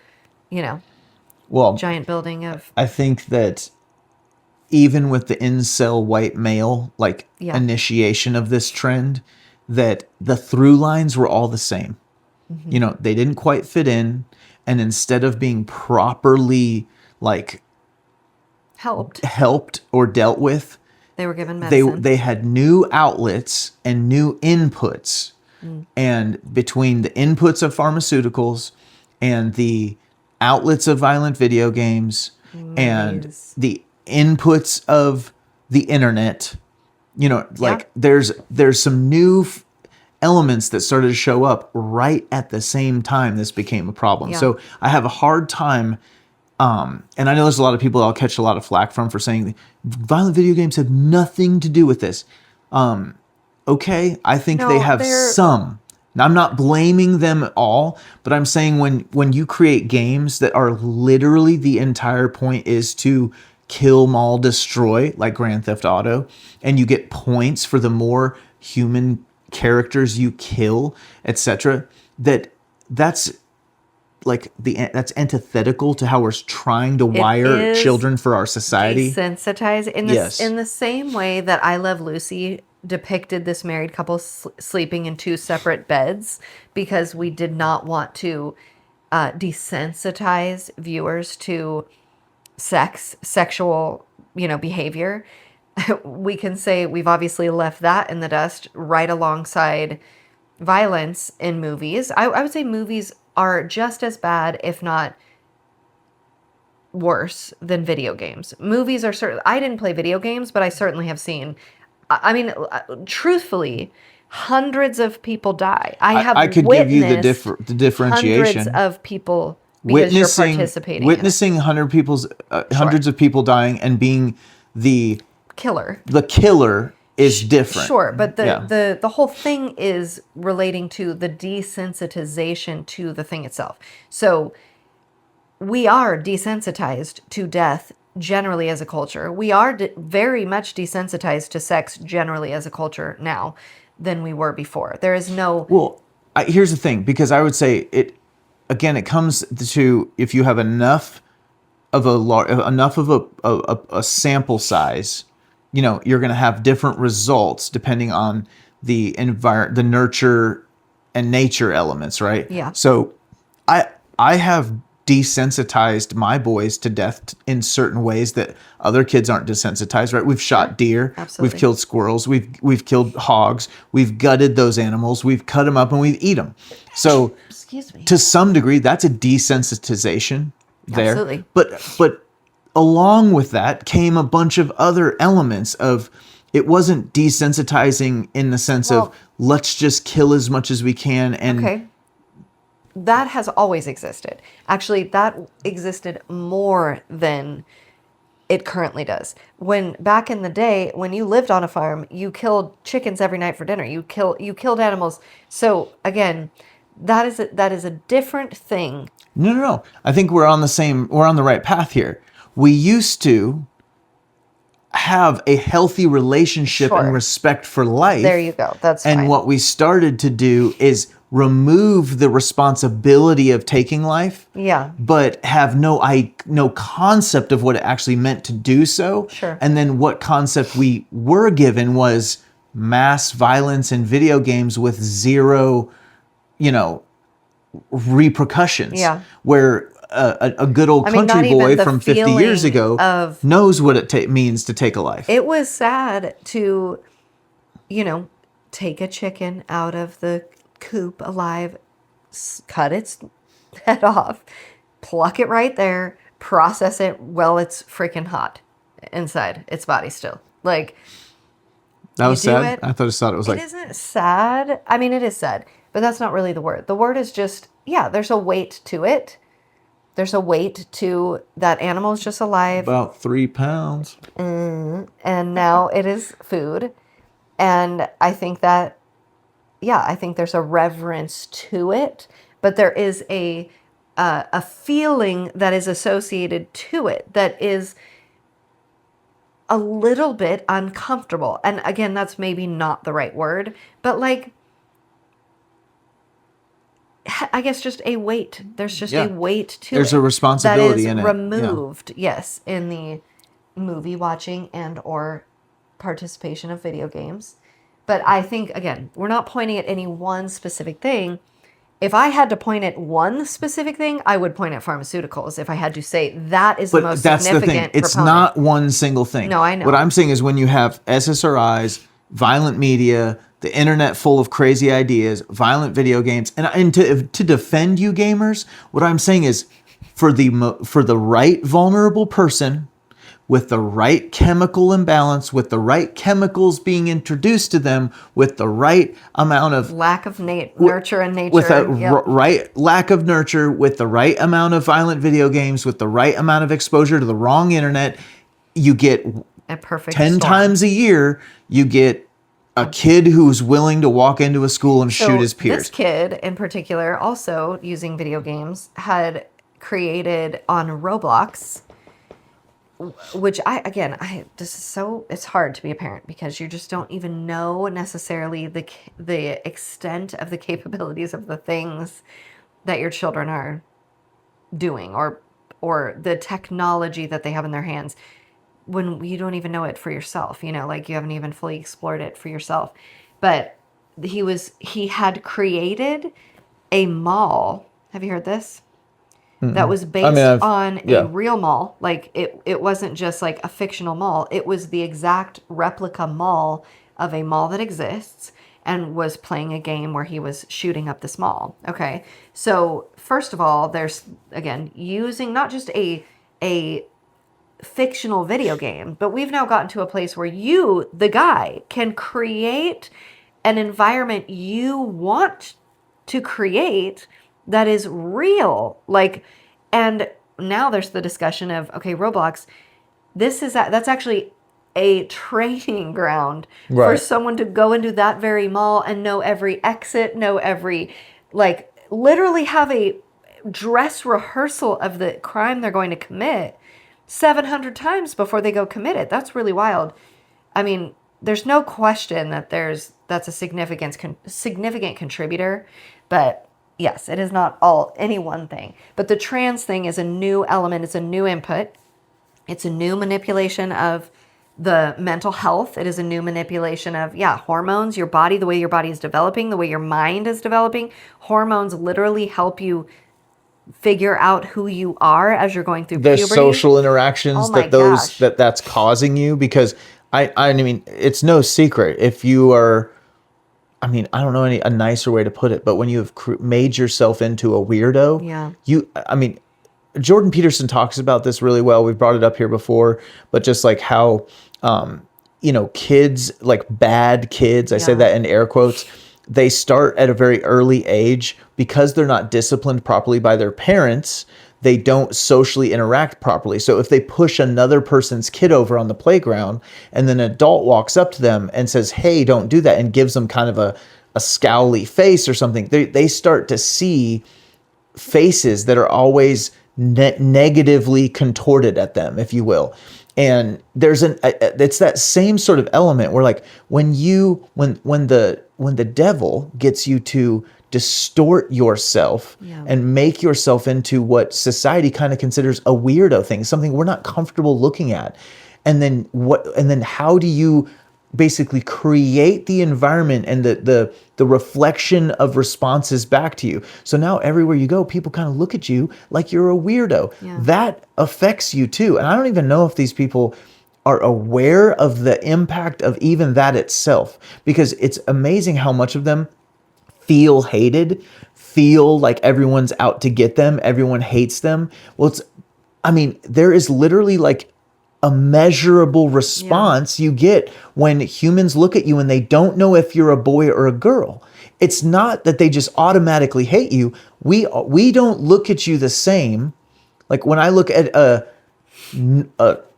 [SPEAKER 1] giant building of...
[SPEAKER 3] I think that even with the incel white male, initiation of this trend, that the through lines were all the same. You know, they didn't quite fit in, and instead of being properly like helped or dealt with,
[SPEAKER 1] they were given medicine.
[SPEAKER 3] They had new outlets and new inputs. And between the inputs of pharmaceuticals and the outlets of violent video games and the inputs of the internet, you know, like there's some new elements that started to show up right at the same time this became a problem. So I have a hard time, and I know there's a lot of people I'll catch a lot of flack from for saying violent video games have nothing to do with this. Okay, I think they have some. Now, I'm not blaming them at all, but I'm saying when you create games that are literally the entire point is to kill, maul, destroy, like Grand Theft Auto, and you get points for the more human characters you kill, etc., that's like that's antithetical to how we're trying to wire children for our society.
[SPEAKER 1] Desensitize in this in the same way that I Love Lucy depicted this married couple sleeping in two separate beds because we did not want to desensitize viewers to sexual, behavior. We can say we've obviously left that in the dust right alongside violence in movies. I would say movies are just as bad, if not worse, than video games. Movies are certainly, I didn't play video games, but I certainly have seen, I mean, truthfully, hundreds of people die. I could give you the
[SPEAKER 3] differentiation.
[SPEAKER 1] Hundreds of people because you're participating.
[SPEAKER 3] Witnessing hundreds of people dying and being the
[SPEAKER 1] killer.
[SPEAKER 3] The killer is different.
[SPEAKER 1] Sure, but the whole thing is relating to the desensitization to the thing itself. So we are desensitized to death generally as a culture. We are very much desensitized to sex generally as a culture now than we were before. There is no...
[SPEAKER 3] Well, here's the thing, because I would say it comes to if you have enough of a sample size, you're going to have different results depending on the the nurture and nature elements, right?
[SPEAKER 1] Yeah.
[SPEAKER 3] So I have desensitized my boys to death in certain ways that other kids aren't desensitized, right? We've shot deer,
[SPEAKER 1] absolutely.
[SPEAKER 3] We've killed squirrels, we've killed hogs, we've gutted those animals, we've cut them up and we've eat them. So
[SPEAKER 1] excuse me.
[SPEAKER 3] To some degree, that's a desensitization there.
[SPEAKER 1] Absolutely.
[SPEAKER 3] But along with that came a bunch of other elements of, it wasn't desensitizing in the sense of let's just kill as much as we can. And
[SPEAKER 1] okay. That has always existed. Actually, that existed more than it currently does. When back in the day, when you lived on a farm, you killed chickens every night for dinner. You killed animals. So again, that is a different thing.
[SPEAKER 3] No. I think we're on the right path here. We used to have a healthy relationship and respect for life.
[SPEAKER 1] There you go. That's fine.
[SPEAKER 3] And what we started to do is remove the responsibility of taking life.
[SPEAKER 1] Yeah.
[SPEAKER 3] But have no concept of what it actually meant to do so.
[SPEAKER 1] Sure.
[SPEAKER 3] And then what concept we were given was mass violence in video games with zero, repercussions.
[SPEAKER 1] Yeah.
[SPEAKER 3] Where a good old country boy from 50 years ago knows what it means to take a life.
[SPEAKER 1] It was sad to, take a chicken out of the coop alive, cut its head off, pluck it right there, process it while it's freaking hot inside its body still. Like,
[SPEAKER 3] that was sad? I thought it was like...
[SPEAKER 1] It isn't sad. I mean, it is sad, but that's not really the word. The word is just, there's a weight to it. There's a weight to that animal is just alive.
[SPEAKER 3] About 3 pounds.
[SPEAKER 1] And now it is food. And I think that, I think there's a reverence to it, but there is a feeling that is associated to it that is a little bit uncomfortable. And again, that's maybe not the right word, but like, I guess just a weight. There's just a weight to it.
[SPEAKER 3] There's a responsibility in it.
[SPEAKER 1] That is removed, yes, in the movie watching and or participation of video games. But I think, again, we're not pointing at any one specific thing. If I had to point at one specific thing, I would point at pharmaceuticals. If I had to say that is the most significant proponent.
[SPEAKER 3] It's not one single thing.
[SPEAKER 1] No, I know.
[SPEAKER 3] What I'm saying is when you have SSRIs, violent media, the internet full of crazy ideas, violent video games, and to defend you gamers, what I'm saying is for the right vulnerable person, with the right chemical imbalance, with the right chemicals being introduced to them, with the right amount of
[SPEAKER 1] lack of nurture and nature,
[SPEAKER 3] with a right lack of nurture, with the right amount of violent video games, with the right amount of exposure to the wrong internet, you get
[SPEAKER 1] a perfect
[SPEAKER 3] 10
[SPEAKER 1] storm.
[SPEAKER 3] times a year, you get a kid who's willing to walk into a school and shoot his peers.
[SPEAKER 1] This kid in particular, also using video games, had created on Roblox, which it's hard to be a parent because you just don't even know necessarily the extent of the capabilities of the things that your children are doing or the technology that they have in their hands when you don't even know it for yourself, like you haven't even fully explored it for yourself. But he had created a mall. Have you heard this? That was based on a real mall. Like it wasn't just like a fictional mall. It was the exact replica mall of a mall that exists, and was playing a game where he was shooting up this mall. Okay. So first of all, there's again using not just a fictional video game, but we've now gotten to a place where you, the guy, can create an environment you want to create that is real. And now there's the discussion of, okay, Roblox, that's actually a training ground for someone to go into that very mall and know every exit, know every, literally have a dress rehearsal of the crime they're going to commit 700 times before they go commit it. That's really wild. I mean, there's no question that that's a significant contributor, but yes, it is not any one thing. But the trans thing is a new element. It's a new input. It's a new manipulation of the mental health. It is a new manipulation of, hormones, your body, the way your body is developing, the way your mind is developing. Hormones literally help you figure out who you are as you're going through puberty.
[SPEAKER 3] The social interactions that's causing you, because I mean, it's no secret if you are, I mean, I don't know a nicer way to put it, but when you have made yourself into a weirdo, Jordan Peterson talks about this really well. We've brought it up here before, but just like how, kids, like bad kids, I say that in air quotes, they start at a very early age because they're not disciplined properly by their parents. They don't socially interact properly. So if they push another person's kid over on the playground and then an adult walks up to them and says, hey, don't do that, and gives them kind of a scowly face or something, they start to see faces that are always negatively contorted at them, if you will. And there's it's that same sort of element where, like, when the devil gets you to distort yourself and make yourself into what society kind of considers a weirdo thing, something we're not comfortable looking at. And then how do you basically create the environment and the reflection of responses back to you? So now everywhere you go, people kind of look at you like you're a weirdo. That affects you too. And I don't even know if these people are aware of the impact of even that itself, because it's amazing how much of them feel hated, feel like everyone's out to get them, everyone hates them. Well, there is literally like a measurable response you get when humans look at you and they don't know if you're a boy or a girl. It's not that they just automatically hate you. We don't look at you the same. Like when I look at a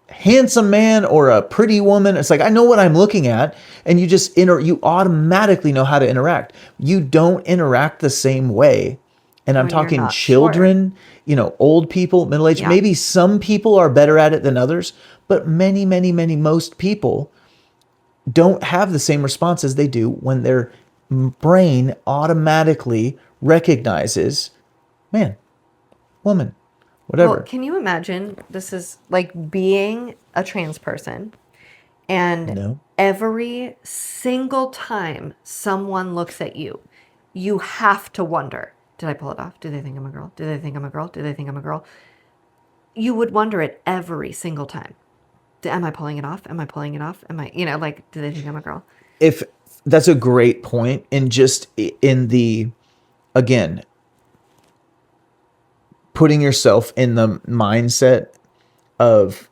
[SPEAKER 3] handsome man or a pretty woman, it's like I know what I'm looking at, and you automatically know how to interact. You don't interact the same way. And I'm talking children, old people, middle-aged. Maybe some people are better at it than others, but most people don't have the same response as they do when their brain automatically recognizes man, woman, whatever.
[SPEAKER 1] Well, can you imagine this is like being a trans person and every single time someone looks at you, you have to wonder, did I pull it off? Do they think I'm a girl? Do they think I'm a girl? Do they think I'm a girl? You would wonder it every single time. Am I pulling it off? Am I pulling it off? Am I, like, do they think I'm a girl?
[SPEAKER 3] If that's a great point, and just in the, again, putting yourself in the mindset of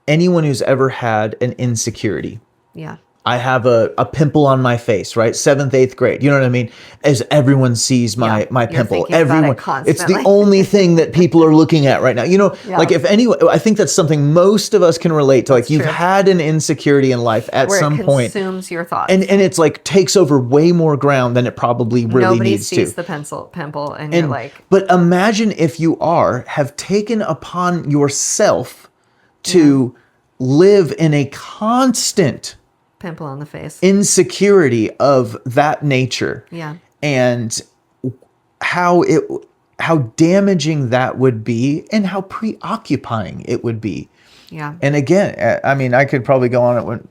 [SPEAKER 3] anyone who's ever had an insecurity.
[SPEAKER 1] Yeah.
[SPEAKER 3] I have a pimple on my face, right? 7th, 8th grade. You know what I mean? As everyone sees my pimple, everyone, it's the only thing that people are looking at right now. Like if anyone, I think that's something most of us can relate to. Like you've had an insecurity in life at some point.
[SPEAKER 1] Where it consumes your thoughts.
[SPEAKER 3] And it's like takes over way more ground than it probably really needs to.
[SPEAKER 1] Nobody sees the pimple and you're like.
[SPEAKER 3] But imagine if you have taken upon yourself to live in a constant
[SPEAKER 1] pimple on the face
[SPEAKER 3] insecurity of that nature.
[SPEAKER 1] Yeah.
[SPEAKER 3] And how damaging that would be and how preoccupying it would be.
[SPEAKER 1] Yeah.
[SPEAKER 3] And again, I mean, I could probably go on it.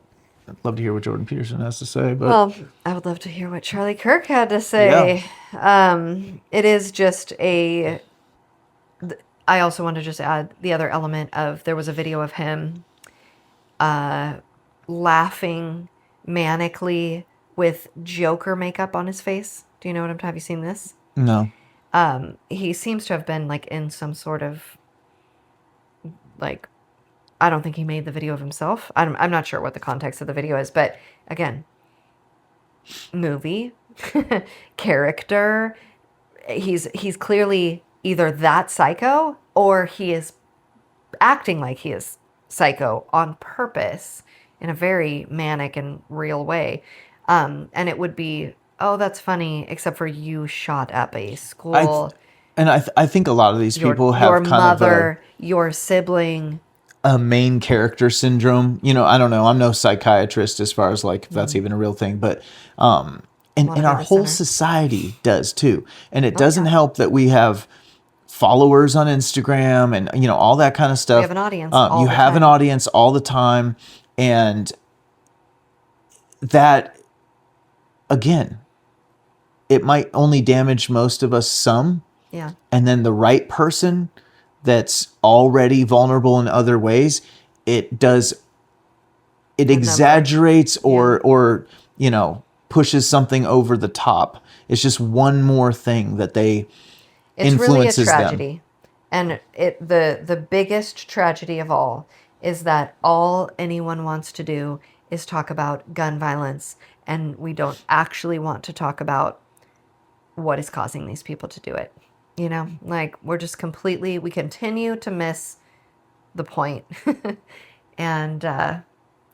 [SPEAKER 3] I'd love to hear what Jordan Peterson has to say, but
[SPEAKER 1] well, I would love to hear what Charlie Kirk had to say. Yeah. It is just I also want to just add the other element of, there was a video of him laughing manically with Joker makeup on his face. Do you know what I'm talking? Have you seen this?
[SPEAKER 3] No.
[SPEAKER 1] He seems to have been like in some sort of like, I don't think he made the video of himself. I'm not sure what the context of the video is, but again, movie, character, he's clearly either that psycho or he is acting like he is psycho on purpose in a very manic and real way. And it would be, oh, that's funny, except for you shot up a school.
[SPEAKER 3] I think a lot of these people have
[SPEAKER 1] your
[SPEAKER 3] kind
[SPEAKER 1] mother,
[SPEAKER 3] of
[SPEAKER 1] your sibling,
[SPEAKER 3] a main character syndrome. I don't know. I'm no psychiatrist as far as like if that's even a real thing, but and our whole society does too. And it doesn't help that we have followers on Instagram and all that kind of stuff.
[SPEAKER 1] You have an audience.
[SPEAKER 3] You have an audience all the time, and that again, it might only damage most of us some.
[SPEAKER 1] Yeah.
[SPEAKER 3] And then the right person that's already vulnerable in other ways, it exaggerates or pushes something over the top. It's just one more thing that influences
[SPEAKER 1] really a tragedy. Them. And the biggest tragedy of all is that all anyone wants to do is talk about gun violence, and we don't actually want to talk about what is causing these people to do it. Like we're just we continue to miss the point. And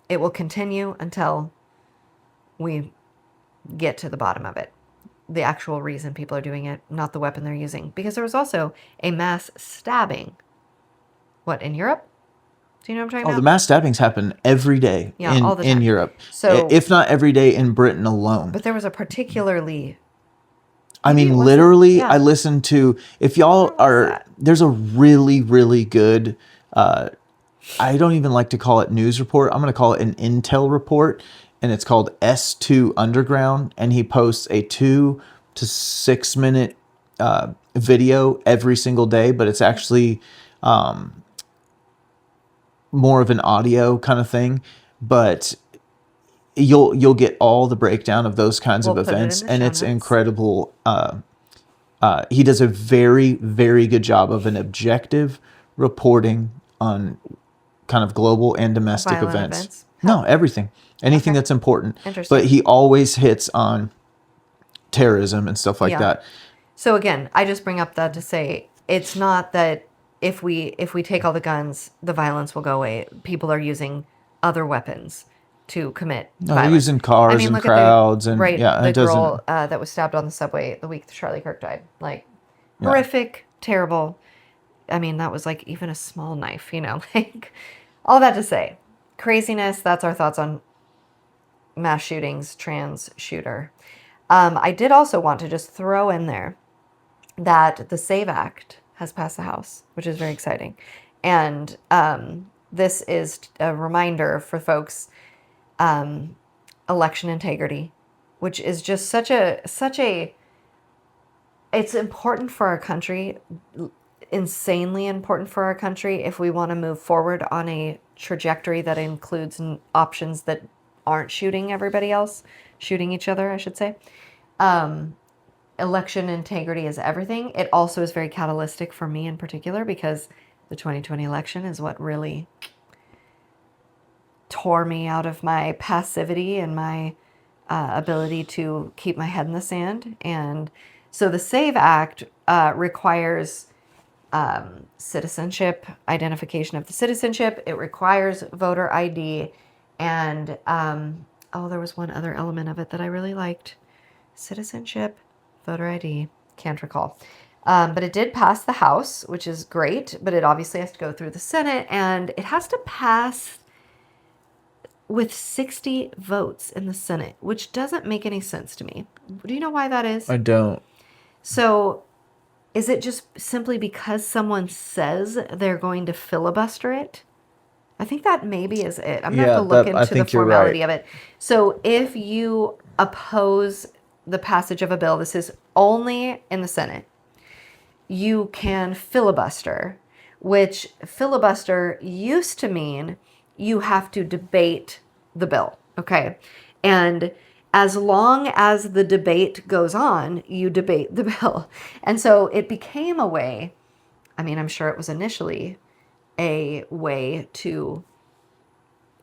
[SPEAKER 1] it will continue until we get to the bottom of it. The actual reason people are doing it, not the weapon they're using. Because there was also a mass stabbing. What, in Europe? Do you know what I'm talking about?
[SPEAKER 3] The mass stabbings happen every day
[SPEAKER 1] all the time.
[SPEAKER 3] In Europe.
[SPEAKER 1] So,
[SPEAKER 3] if not every day in Britain alone.
[SPEAKER 1] But there was a particularly...
[SPEAKER 3] I mean, literally, I listened to, if y'all are, there's a really, really good, I don't even like to call it news report. I'm going to call it an intel report. And it's called S2 Underground. And he posts a 2 to 6 minute video every single day. But it's actually more of an audio kind of thing. But you'll get all the breakdown of those kinds of events, and it's incredible. He does a very, very good job of an objective reporting on kind of global and domestic events. No, everything, anything that's important. But he always hits on terrorism and stuff like that.
[SPEAKER 1] So again, I just bring up that to say it's not that if we take all the guns, the violence will go away. People are using other weapons to commit violence.
[SPEAKER 3] They're using cars and crowds the
[SPEAKER 1] girl that was stabbed on the subway the week Charlie Kirk died. Like horrific, terrible. I mean, that was like even a small knife, like all that to say, craziness. That's our thoughts on mass shootings, trans shooter. I did also want to just throw in there that the SAVE Act has passed the House, which is very exciting. And this is a reminder for folks. election integrity, which is just such a it's important for our country, insanely important for our country if we want to move forward on a trajectory that includes options that aren't shooting each other, I should say. Election integrity is everything. It also is very catalytic for me in particular because the 2020 election is what really tore me out of my passivity and my ability to keep my head in the sand. And so the SAVE Act requires citizenship, identification of the citizenship. It requires voter ID. And there was one other element of it that I really liked. Citizenship, voter ID, can't recall. But it did pass the House, which is great, but it obviously has to go through the Senate, and it has to pass with 60 votes in the Senate, which doesn't make any sense to me. Do you know why that is?
[SPEAKER 3] I don't.
[SPEAKER 1] So is it just simply because someone says they're going to filibuster it? I think that maybe is it. I'm going to have to look into the formality of it. So if you oppose the passage of a bill, this is only in the Senate, you can filibuster, which filibuster used to mean you have to debate the bill, okay? And as long as the debate goes on, you debate the bill. And so it became a way, I mean, I'm sure it was initially a way to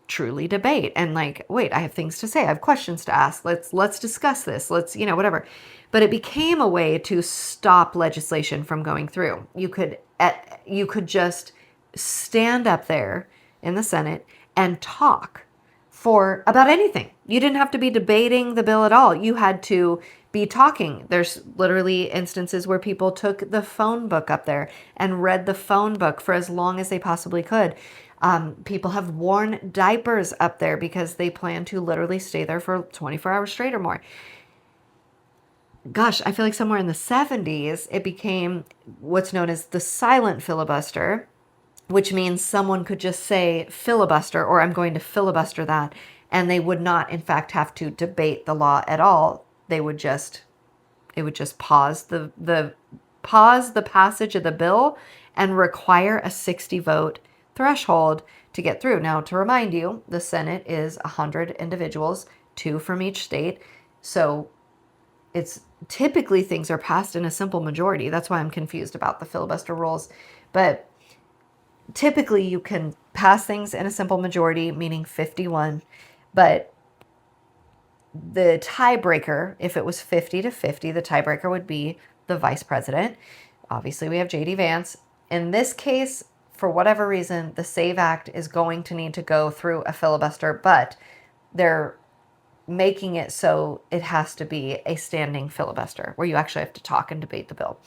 [SPEAKER 1] truly debate and like, wait, I have things to say. I have questions to ask. Let's discuss this. Let's, whatever. But it became a way to stop legislation from going through. You could just stand up there in the Senate and talk for about anything. You didn't have to be debating the bill at all. You had to be talking. There's literally instances where people took the phone book up there and read the phone book for as long as they possibly could. People have worn diapers up there because they plan to literally stay there for 24 hours straight or more. Gosh, I feel like somewhere in the 70s, it became what's known as the silent filibuster, which means someone could just say filibuster or I'm going to filibuster that, and they would not, in fact, have to debate the law at all. It would just pause the passage of the bill and require a 60 vote threshold to get through. Now, to remind you, the Senate is 100 individuals, 2 from each state. So it's typically things are passed in a simple majority. That's why I'm confused about the filibuster rules. But typically you can pass things in a simple majority, meaning 51. But the tiebreaker, if it was 50-50, the tiebreaker would be the vice president. Obviously, we have J.D. Vance. In this case, for whatever reason, the SAVE Act is going to need to go through a filibuster, but they're making it so it has to be a standing filibuster where you actually have to talk and debate the bill.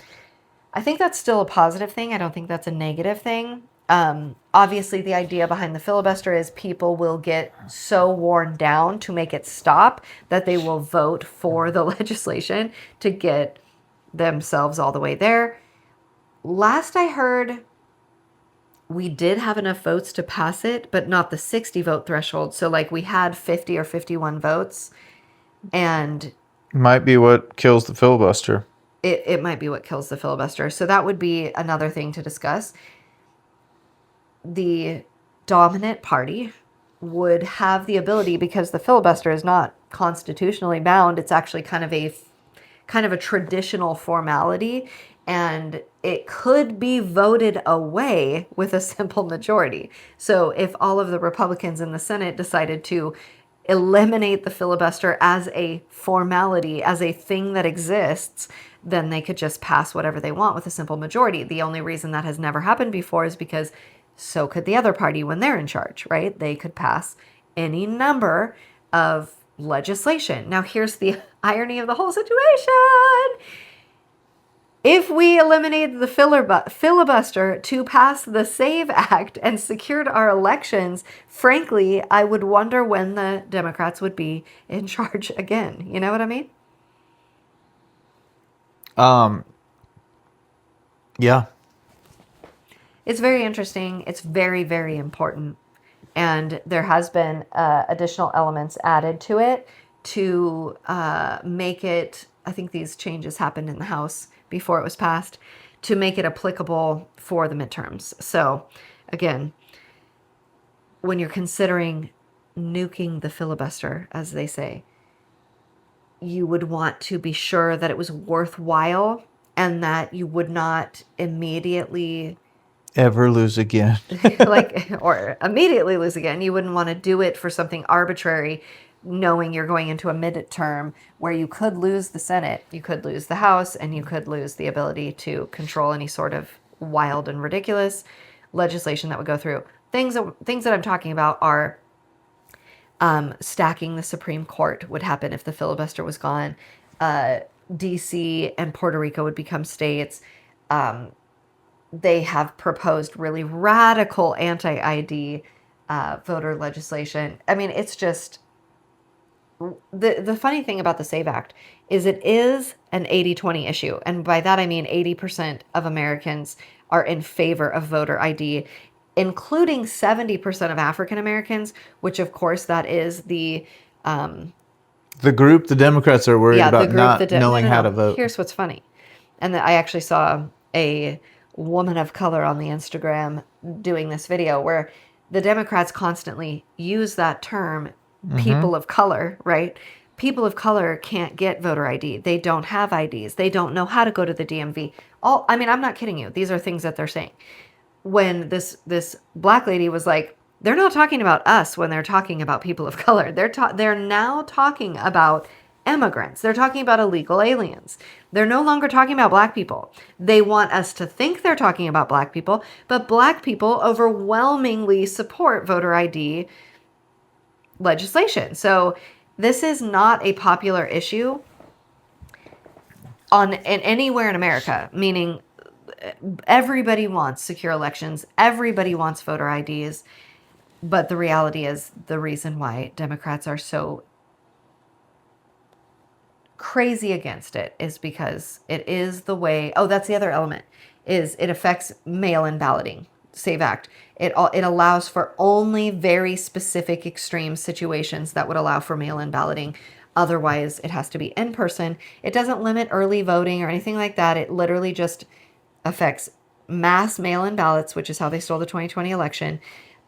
[SPEAKER 1] I think that's still a positive thing. I don't think that's a negative thing. Obviously, the idea behind the filibuster is people will get so worn down to make it stop that they will vote for the legislation to get themselves all the way there. Last I heard, we did have enough votes to pass it, but not the 60 vote threshold. So like we had 50 or 51 votes, and
[SPEAKER 3] might be what kills the filibuster.
[SPEAKER 1] It might be what kills the filibuster. So that would be another thing to discuss. The dominant party would have the ability, because the filibuster is not constitutionally bound, it's actually kind of a traditional formality, and it could be voted away with a simple majority. So if all of the Republicans in the Senate decided to eliminate the filibuster as a formality, as a thing that exists, then they could just pass whatever they want with a simple majority. The only reason that has never happened before is because so could the other party when they're in charge, right? They could pass any number of legislation. Now, here's the irony of the whole situation. If we eliminated the filibuster to pass the SAVE Act and secured our elections, frankly, I would wonder when the Democrats would be in charge again. You know what I mean?
[SPEAKER 3] Yeah.
[SPEAKER 1] It's very interesting. It's very, very important. And there has been additional elements added to it to make it, I think these changes happened in the House before it was passed, to make it applicable for the midterms. So again, when you're considering nuking the filibuster, as they say, you would want to be sure that it was worthwhile and that you would not immediately
[SPEAKER 3] ever lose again.
[SPEAKER 1] or immediately lose again. You wouldn't want to do it for something arbitrary, knowing you're going into a midterm where you could lose the Senate, you could lose the House, and you could lose the ability to control any sort of wild and ridiculous legislation that would go through. Things that I'm talking about are stacking the Supreme Court would happen if the filibuster was gone. DC and Puerto Rico would become states. They have proposed really radical anti-ID voter legislation. I mean, it's just the funny thing about the SAVE Act is it is an 80-20 issue. And by that, I mean 80% of Americans are in favor of voter ID, including 70% of African Americans, which of course that is the
[SPEAKER 3] group the Democrats are worried about not knowing how to vote.
[SPEAKER 1] Here's what's funny. And I actually saw a woman of color on the Instagram doing this video where the Democrats constantly use that term, people of color, right? People of color can't get voter ID. They don't have IDs. They don't know how to go to the DMV. I'm not kidding you. These are things that they're saying. When this black lady was like, they're not talking about us when they're talking about people of color. They're now talking about immigrants. They're talking about illegal aliens. They're no longer talking about black people. They want us to think they're talking about black people, but black people overwhelmingly support voter ID legislation. So this is not a popular issue anywhere in America, meaning everybody wants secure elections. Everybody wants voter IDs. But the reality is the reason why Democrats are so crazy against it is because it is the way. Oh, that's the other element, is it affects mail-in balloting. SAVE Act. It allows for only very specific extreme situations that would allow for mail-in balloting. Otherwise, it has to be in person. It doesn't limit early voting or anything like that. It literally just affects mass mail-in ballots, which is how they stole the 2020 election.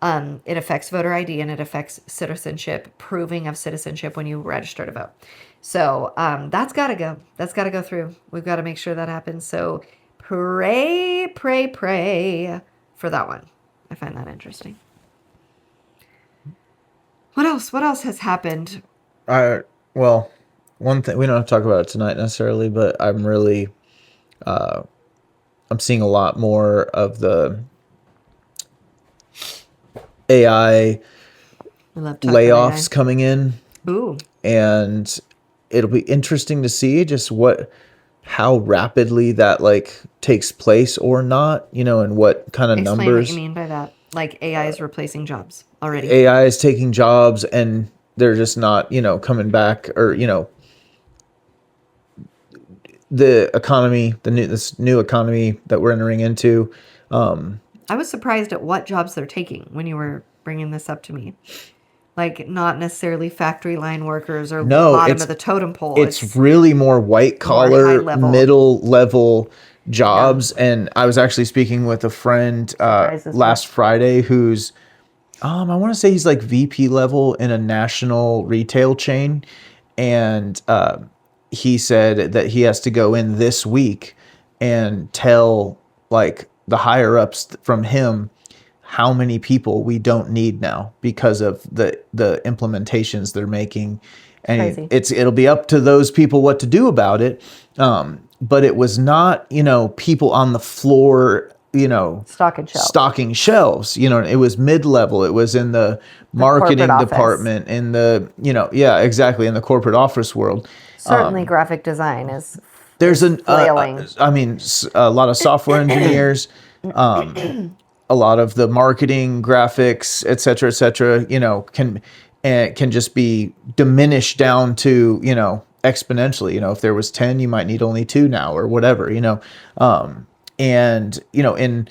[SPEAKER 1] It affects voter ID and it affects citizenship, proving of citizenship when you register to vote. So that's got to go. That's got to go through. We've got to make sure that happens. So pray for that one. I find that interesting. What else? What else has happened?
[SPEAKER 3] Well, one thing, we don't have to talk about it tonight necessarily, but I'm really, I'm seeing a lot more of the AI layoffs coming in.
[SPEAKER 1] Ooh.
[SPEAKER 3] And it'll be interesting to see just how rapidly that takes place or not, and what kind of
[SPEAKER 1] Explain
[SPEAKER 3] numbers.
[SPEAKER 1] What you mean by that? Like AI is replacing jobs already.
[SPEAKER 3] AI is taking jobs and they're just not, coming back, or, the economy, this new economy that we're entering into.
[SPEAKER 1] I was surprised at what jobs they're taking when you were bringing this up to me. Like, not necessarily factory line workers or bottom of the totem pole.
[SPEAKER 3] It's really more white collar, middle level jobs. Yeah. And I was actually speaking with a friend last Friday who's, I want to say he's like VP level in a national retail chain. And he said that he has to go in this week and tell the higher ups from him how many people we don't need now because of the implementations they're making. And it'll be up to those people what to do about it. But it was not, people on the floor, stocking shelves, it was mid-level. It was in the marketing department, in the, exactly, in the corporate office world.
[SPEAKER 1] Certainly graphic design is
[SPEAKER 3] there's a lot of software engineers, a lot of the marketing, graphics, et cetera, can just be diminished down to, exponentially. If there was 10, you might need only 2 now or whatever, and, in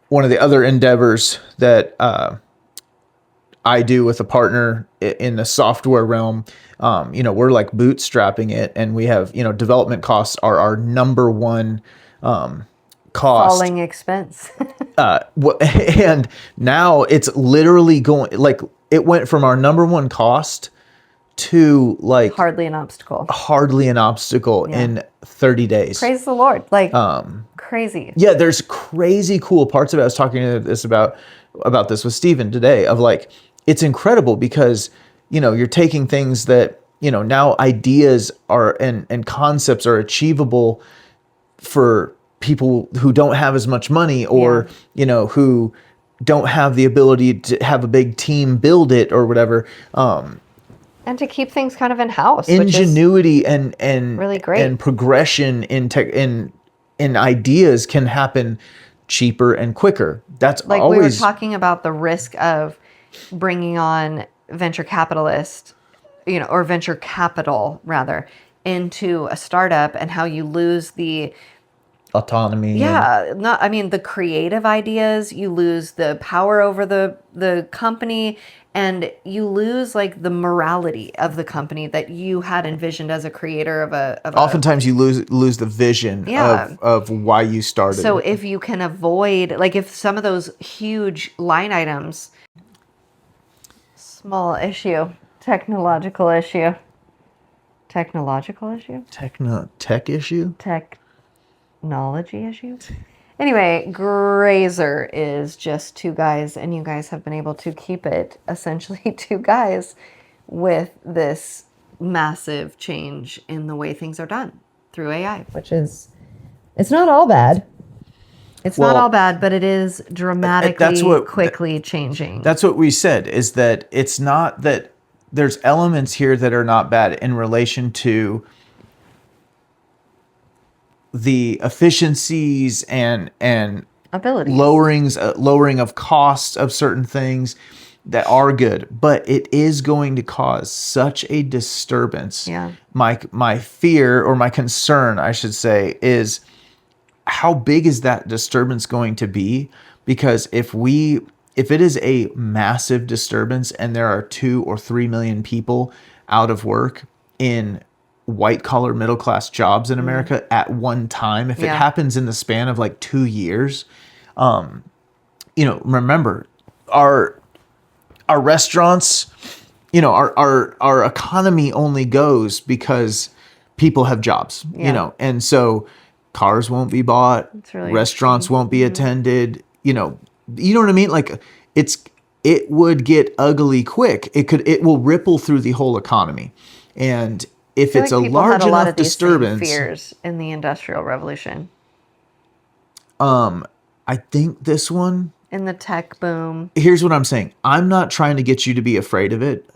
[SPEAKER 3] one of the other endeavors that I do with a partner in the software realm, we're like bootstrapping it, and we have, development costs are our number one cost.
[SPEAKER 1] Falling expense.
[SPEAKER 3] And now it's literally going, like, it went from our number one cost to like
[SPEAKER 1] hardly an obstacle
[SPEAKER 3] in 30 days.
[SPEAKER 1] Praise the Lord. Like, crazy.
[SPEAKER 3] Yeah, there's crazy cool parts of it. I was talking to this about this with Steven today, of like, it's incredible because, you're taking things that, now ideas are and concepts are achievable for people who don't have as much money, or, who don't have the ability to have a big team build it or whatever.
[SPEAKER 1] And to keep things kind of in-house.
[SPEAKER 3] Ingenuity and
[SPEAKER 1] really great.
[SPEAKER 3] And progression in ideas can happen cheaper and quicker. That's
[SPEAKER 1] like
[SPEAKER 3] always...
[SPEAKER 1] we were talking about the risk of bringing on venture capitalists, or venture capital rather, into a startup, and how you lose the
[SPEAKER 3] autonomy.
[SPEAKER 1] Yeah, the creative ideas, you lose the power over the company, and you lose like the morality of the company that you had envisioned as a creator of
[SPEAKER 3] Oftentimes you lose the vision of why you started.
[SPEAKER 1] So if you can avoid, like, if some of those huge line items, technological issue. Technology issue. Anyway, Grazer is just two guys, and you guys have been able to keep it essentially two guys with this massive change in the way things are done through AI, which is, it's not all bad. It's not all bad, but it is dramatically, quickly changing.
[SPEAKER 3] That's what we said, is that it's not that there's elements here that are not bad in relation to the efficiencies and
[SPEAKER 1] abilities,
[SPEAKER 3] lowering of costs of certain things that are good, but it is going to cause such a disturbance.
[SPEAKER 1] Yeah.
[SPEAKER 3] My fear, or my concern, I should say, is how big is that disturbance going to be? Because if it is a massive disturbance and there are 2 or 3 million people out of work in white collar middle class jobs in America at one time, if it happens in the span of like 2 years, remember our restaurants, our economy only goes because people have jobs, and so cars won't be bought, restaurants won't be attended, you know what I mean? Like, it would get ugly quick. It will ripple through the whole economy. And if it's a large enough disturbance,
[SPEAKER 1] fears in the Industrial Revolution.
[SPEAKER 3] I think this one,
[SPEAKER 1] in the tech boom.
[SPEAKER 3] Here's what I'm saying. I'm not trying to get you to be afraid of it.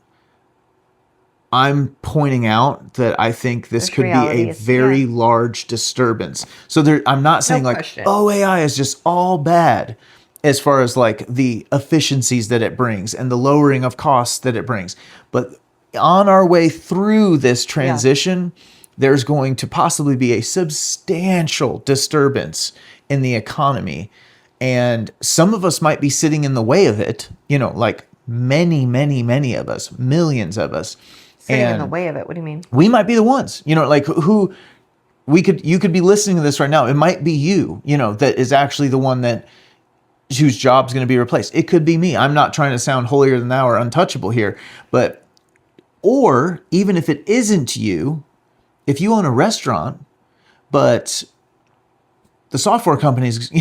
[SPEAKER 3] I'm pointing out that I think this could be a very large disturbance. So I'm not saying AI is just all bad as far as like the efficiencies that it brings and the lowering of costs that it brings. But on our way through this transition, there's going to possibly be a substantial disturbance in the economy. And some of us might be sitting in the way of it, like many, many, many of us, millions of us.
[SPEAKER 1] Sitting in the way of it. What do you mean?
[SPEAKER 3] We might be the ones, like who you could be listening to this right now. It might be you, that is actually the one whose job's going to be replaced. It could be me. I'm not trying to sound holier than thou or untouchable here, or even if it isn't you, if you own a restaurant, but the software companies,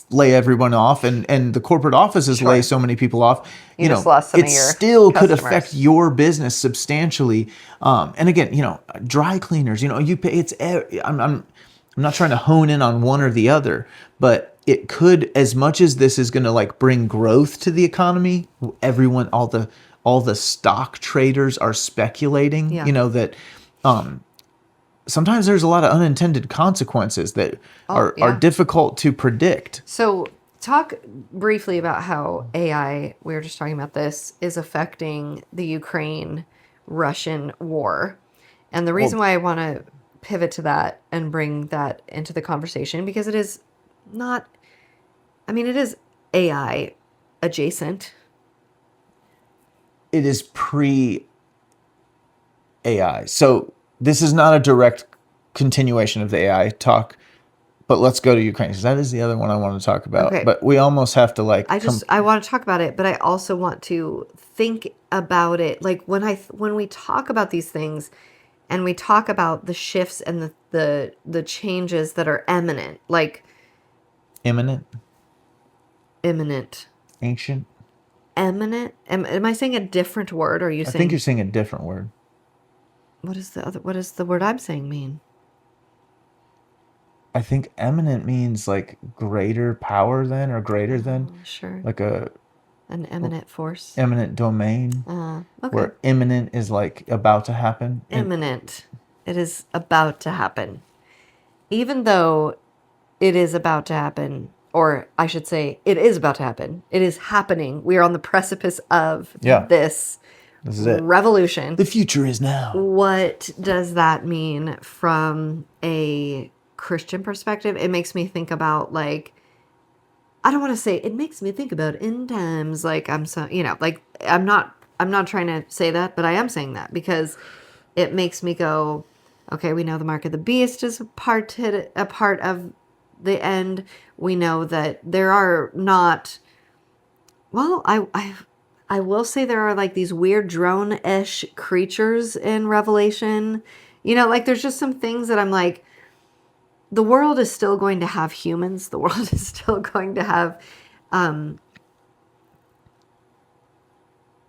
[SPEAKER 3] lay everyone off, and the corporate offices lay so many people off,
[SPEAKER 1] you just lost some
[SPEAKER 3] it
[SPEAKER 1] of your
[SPEAKER 3] still
[SPEAKER 1] customers.
[SPEAKER 3] could affect your business substantially. And again, dry cleaners, you pay. I'm not trying to hone in on one or the other, but it could, as much as this is going to like bring growth to the economy, all the stock traders are speculating, that sometimes there's a lot of unintended consequences that are difficult to predict.
[SPEAKER 1] So talk briefly about how AI, we were just talking about this, is affecting the Ukraine-Russian war. And the reason why I want to pivot to that and bring that into the conversation, because it is not, it is AI adjacent.
[SPEAKER 3] it is pre AI. So this is not a direct continuation of the AI talk, but let's go to Ukraine because that is the other one I want to talk about.
[SPEAKER 1] Okay.
[SPEAKER 3] But we almost have to like.
[SPEAKER 1] I want to talk about it, but I also want to think about it. Like when we talk about these things, and we talk about the shifts and the changes that are imminent, like
[SPEAKER 3] imminent,
[SPEAKER 1] ancient,
[SPEAKER 3] eminent.
[SPEAKER 1] Am I saying a different word, or are you saying?
[SPEAKER 3] I think you're saying a different word.
[SPEAKER 1] What does the word I'm saying mean?
[SPEAKER 3] I think eminent means like greater power than or greater than.
[SPEAKER 1] Sure.
[SPEAKER 3] Like
[SPEAKER 1] an eminent force.
[SPEAKER 3] Eminent domain.
[SPEAKER 1] Okay.
[SPEAKER 3] Where imminent is like about to happen.
[SPEAKER 1] Imminent. It is about to happen. Even though it is about to happen, or I should say, it is about to happen. It is happening. We are on the precipice of this
[SPEAKER 3] is it.
[SPEAKER 1] Revolution.
[SPEAKER 3] The future is now.
[SPEAKER 1] What does that mean from a Christian perspective? It makes me think about, like, I don't want to say, it makes me think about end times. Like, I'm not trying to say that, but I am saying that because it makes me go, okay, we know the mark of the beast is a part of the end. We know that there are not, well, I will say there are like these weird drone-ish creatures in Revelation. Like there's just some things that I'm like, the world is still going to have humans. The world is still going to have,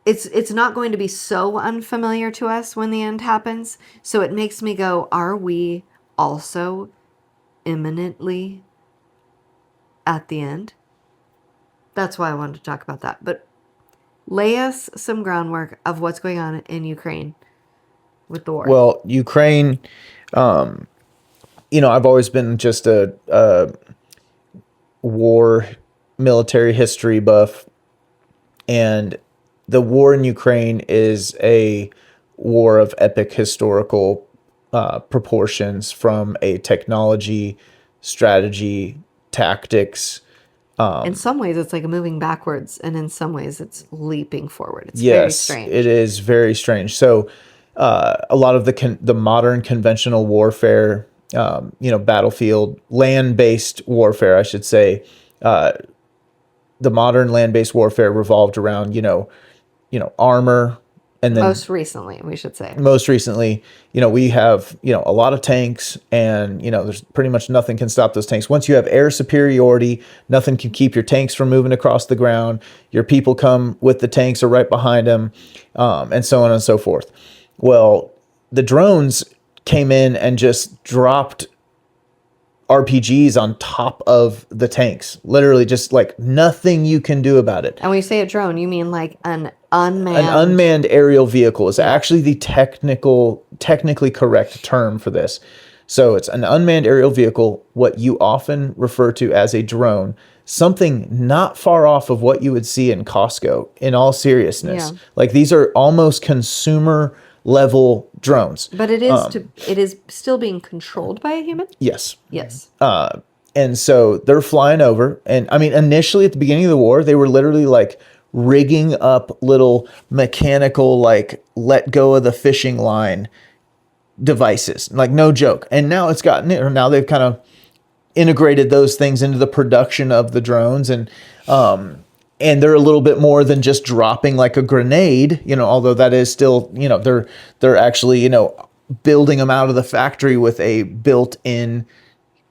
[SPEAKER 1] it's not going to be so unfamiliar to us when the end happens. So it makes me go, are we also imminently at the end? That's why I wanted to talk about that. But lay us some groundwork of what's going on in Ukraine with the war.
[SPEAKER 3] Well, Ukraine, I've always been just a war military history buff, and the war in Ukraine is a war of epic historical proportions from a technology, strategy, tactics.
[SPEAKER 1] In some ways, it's like a moving backwards, and in some ways, it's leaping forward. It's
[SPEAKER 3] very strange. It is very strange. So, a lot of the modern conventional warfare, battlefield, land-based warfare, I should say, the modern land-based warfare revolved around, armor. And then
[SPEAKER 1] most recently, we
[SPEAKER 3] have, a lot of tanks, and, there's pretty much nothing can stop those tanks. Once you have air superiority, nothing can keep your tanks from moving across the ground. Your people come with the tanks or right behind them, and so on and so forth. Well, the drones came in and just dropped RPGs on top of the tanks. Literally just like nothing you can do about it.
[SPEAKER 1] And when you say a drone, you mean like an unmanned...
[SPEAKER 3] An unmanned aerial vehicle is actually the technically correct term for this. So it's an unmanned aerial vehicle, what you often refer to as a drone, something not far off of what you would see in Costco, in all seriousness. Yeah. Like these are almost consumer level drones.
[SPEAKER 1] But it is still being controlled by a human?
[SPEAKER 3] Yes.
[SPEAKER 1] Yes.
[SPEAKER 3] And so they're flying over. And I mean, initially at the beginning of the war, they were literally like rigging up little mechanical, like let go of the fishing line devices. Like no joke. And now now they've kind of integrated those things into the production of the drones. And they're a little bit more than just dropping like a grenade, although that is still, they're actually, building them out of the factory with a built-in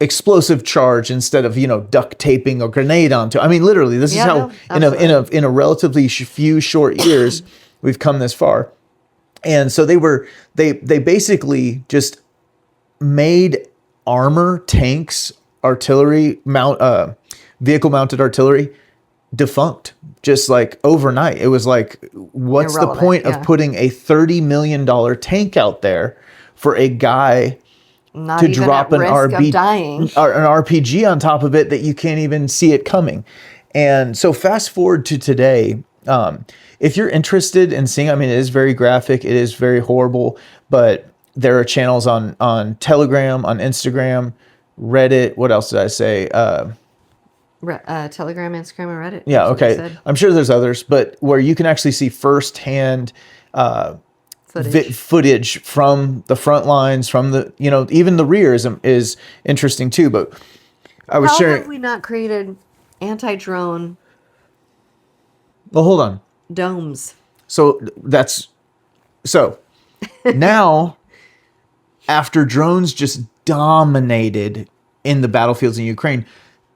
[SPEAKER 3] explosive charge instead of, duct taping a grenade onto. I mean, literally, this is how in a relatively few short years we've come this far. And so they basically just made armor, tanks, artillery, vehicle mounted artillery defunct just like overnight. It was like, what's the point of putting a $30 million tank out there for a guy to drop an RPG on top of it that you can't even see it coming? And so fast forward to today, if you're interested in seeing, I mean, it is very graphic, it is very horrible, but there are channels on Telegram, on Instagram, Reddit, what else did I say?
[SPEAKER 1] Telegram, Instagram, and Reddit.
[SPEAKER 3] Yeah,
[SPEAKER 1] That's what they
[SPEAKER 3] okay.
[SPEAKER 1] said.
[SPEAKER 3] I'm sure there's others, but where you can actually see firsthand footage from the front lines, from the, even the rear is interesting too. But I was
[SPEAKER 1] How
[SPEAKER 3] sharing.
[SPEAKER 1] have we not created anti-drone
[SPEAKER 3] Well, hold on.
[SPEAKER 1] domes?
[SPEAKER 3] So now, after drones just dominated in the battlefields in Ukraine,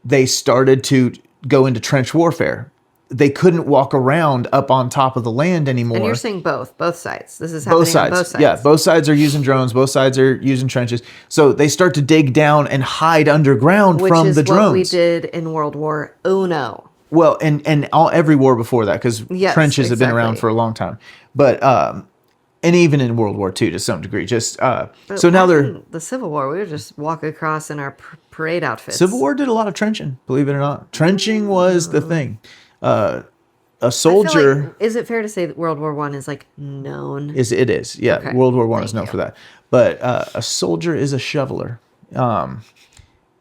[SPEAKER 3] they started to go into trench warfare. They couldn't walk around up on top of the land anymore.
[SPEAKER 1] And you're saying both sides. This is happening on both sides.
[SPEAKER 3] Yeah, both sides are using drones. Both sides are using trenches. So they start to dig down and hide underground from the drones. Which is what we
[SPEAKER 1] did in World War Uno.
[SPEAKER 3] Well, and every war before that, because trenches have been around for a long time. But and even in World War II to some degree. Just so now they're
[SPEAKER 1] the Civil War. We would just walk across in our parade outfits.
[SPEAKER 3] Civil War did a lot of trenching, believe it or not. Trenching was the thing. A soldier.
[SPEAKER 1] Is it fair to say that World War I is like known?
[SPEAKER 3] It is. Yeah, okay. World War I is known for that. But a soldier is a shoveler.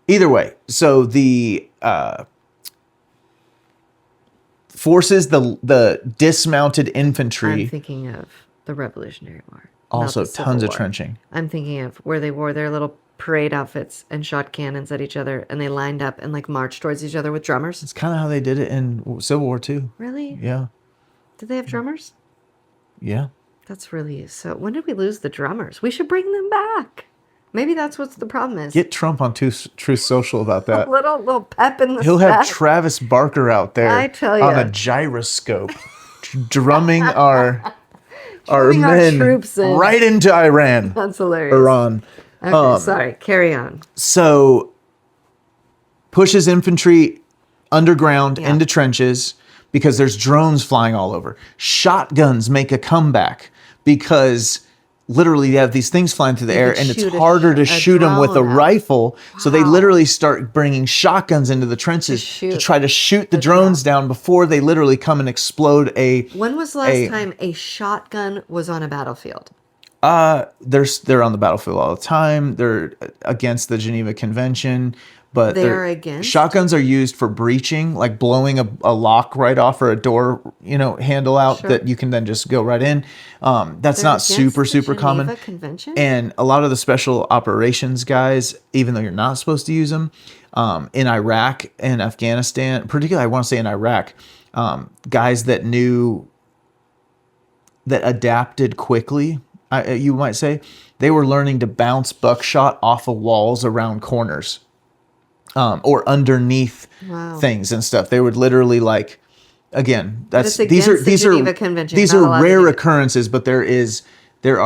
[SPEAKER 3] Either way, so the forces, the dismounted infantry.
[SPEAKER 1] I'm thinking of the Revolutionary War.
[SPEAKER 3] Also, tons of trenching.
[SPEAKER 1] I'm thinking of where they wore their little parade outfits and shot cannons at each other, and they lined up and like marched towards each other with drummers.
[SPEAKER 3] It's kind of how they did it in Civil War too.
[SPEAKER 1] Really?
[SPEAKER 3] Yeah.
[SPEAKER 1] Did they have drummers?
[SPEAKER 3] Yeah.
[SPEAKER 1] That's really so. When did we lose the drummers? We should bring them back. Maybe that's what the problem is.
[SPEAKER 3] Get Trump on Truth Social about that.
[SPEAKER 1] A little pep in the
[SPEAKER 3] He'll have Travis Barker out there
[SPEAKER 1] I tell you.
[SPEAKER 3] On a gyroscope drumming our men
[SPEAKER 1] troops
[SPEAKER 3] right into Iran.
[SPEAKER 1] That's hilarious.
[SPEAKER 3] Iran.
[SPEAKER 1] Okay, sorry. Carry on.
[SPEAKER 3] So pushes infantry underground into trenches because there's drones flying all over. Shotguns make a comeback because literally you have these things flying through the air and it's harder to shoot them with a rifle. Wow. So they literally start bringing shotguns into the trenches to try to shout the drones down before they literally come and explode
[SPEAKER 1] When was the last time a shotgun was on a battlefield?
[SPEAKER 3] They're on the battlefield all the time. They're against the Geneva Convention, but
[SPEAKER 1] they're against.
[SPEAKER 3] Shotguns are used for breaching, like blowing a lock right off or a door, handle out that you can then just go right in. That's not super common.
[SPEAKER 1] Convention?
[SPEAKER 3] And a lot of the special operations guys, even though you're not supposed to use them, in Iraq and Afghanistan, particularly I want to say in Iraq, guys that adapted quickly. You might say, they were learning to bounce buckshot off of walls around corners, or underneath things and stuff. They would literally again, these are rare occurrences, but there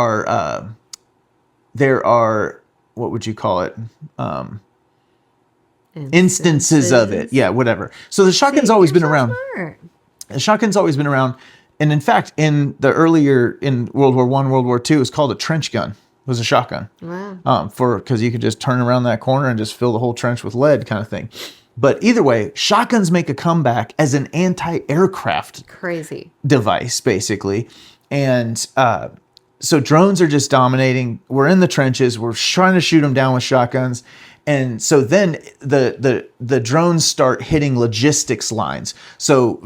[SPEAKER 3] are what would you call it? Instances of it. Yeah, whatever. So the shotgun's always been around. The shotgun's always been around. And in fact, in World War I, World War II, it was called a trench gun. It was a shotgun.
[SPEAKER 1] Wow.
[SPEAKER 3] Because you could just turn around that corner and just fill the whole trench with lead kind of thing. But either way, shotguns make a comeback as an anti-aircraft device, basically. And so drones are just dominating. We're in the trenches. We're trying to shoot them down with shotguns. And so then the drones start hitting logistics lines. So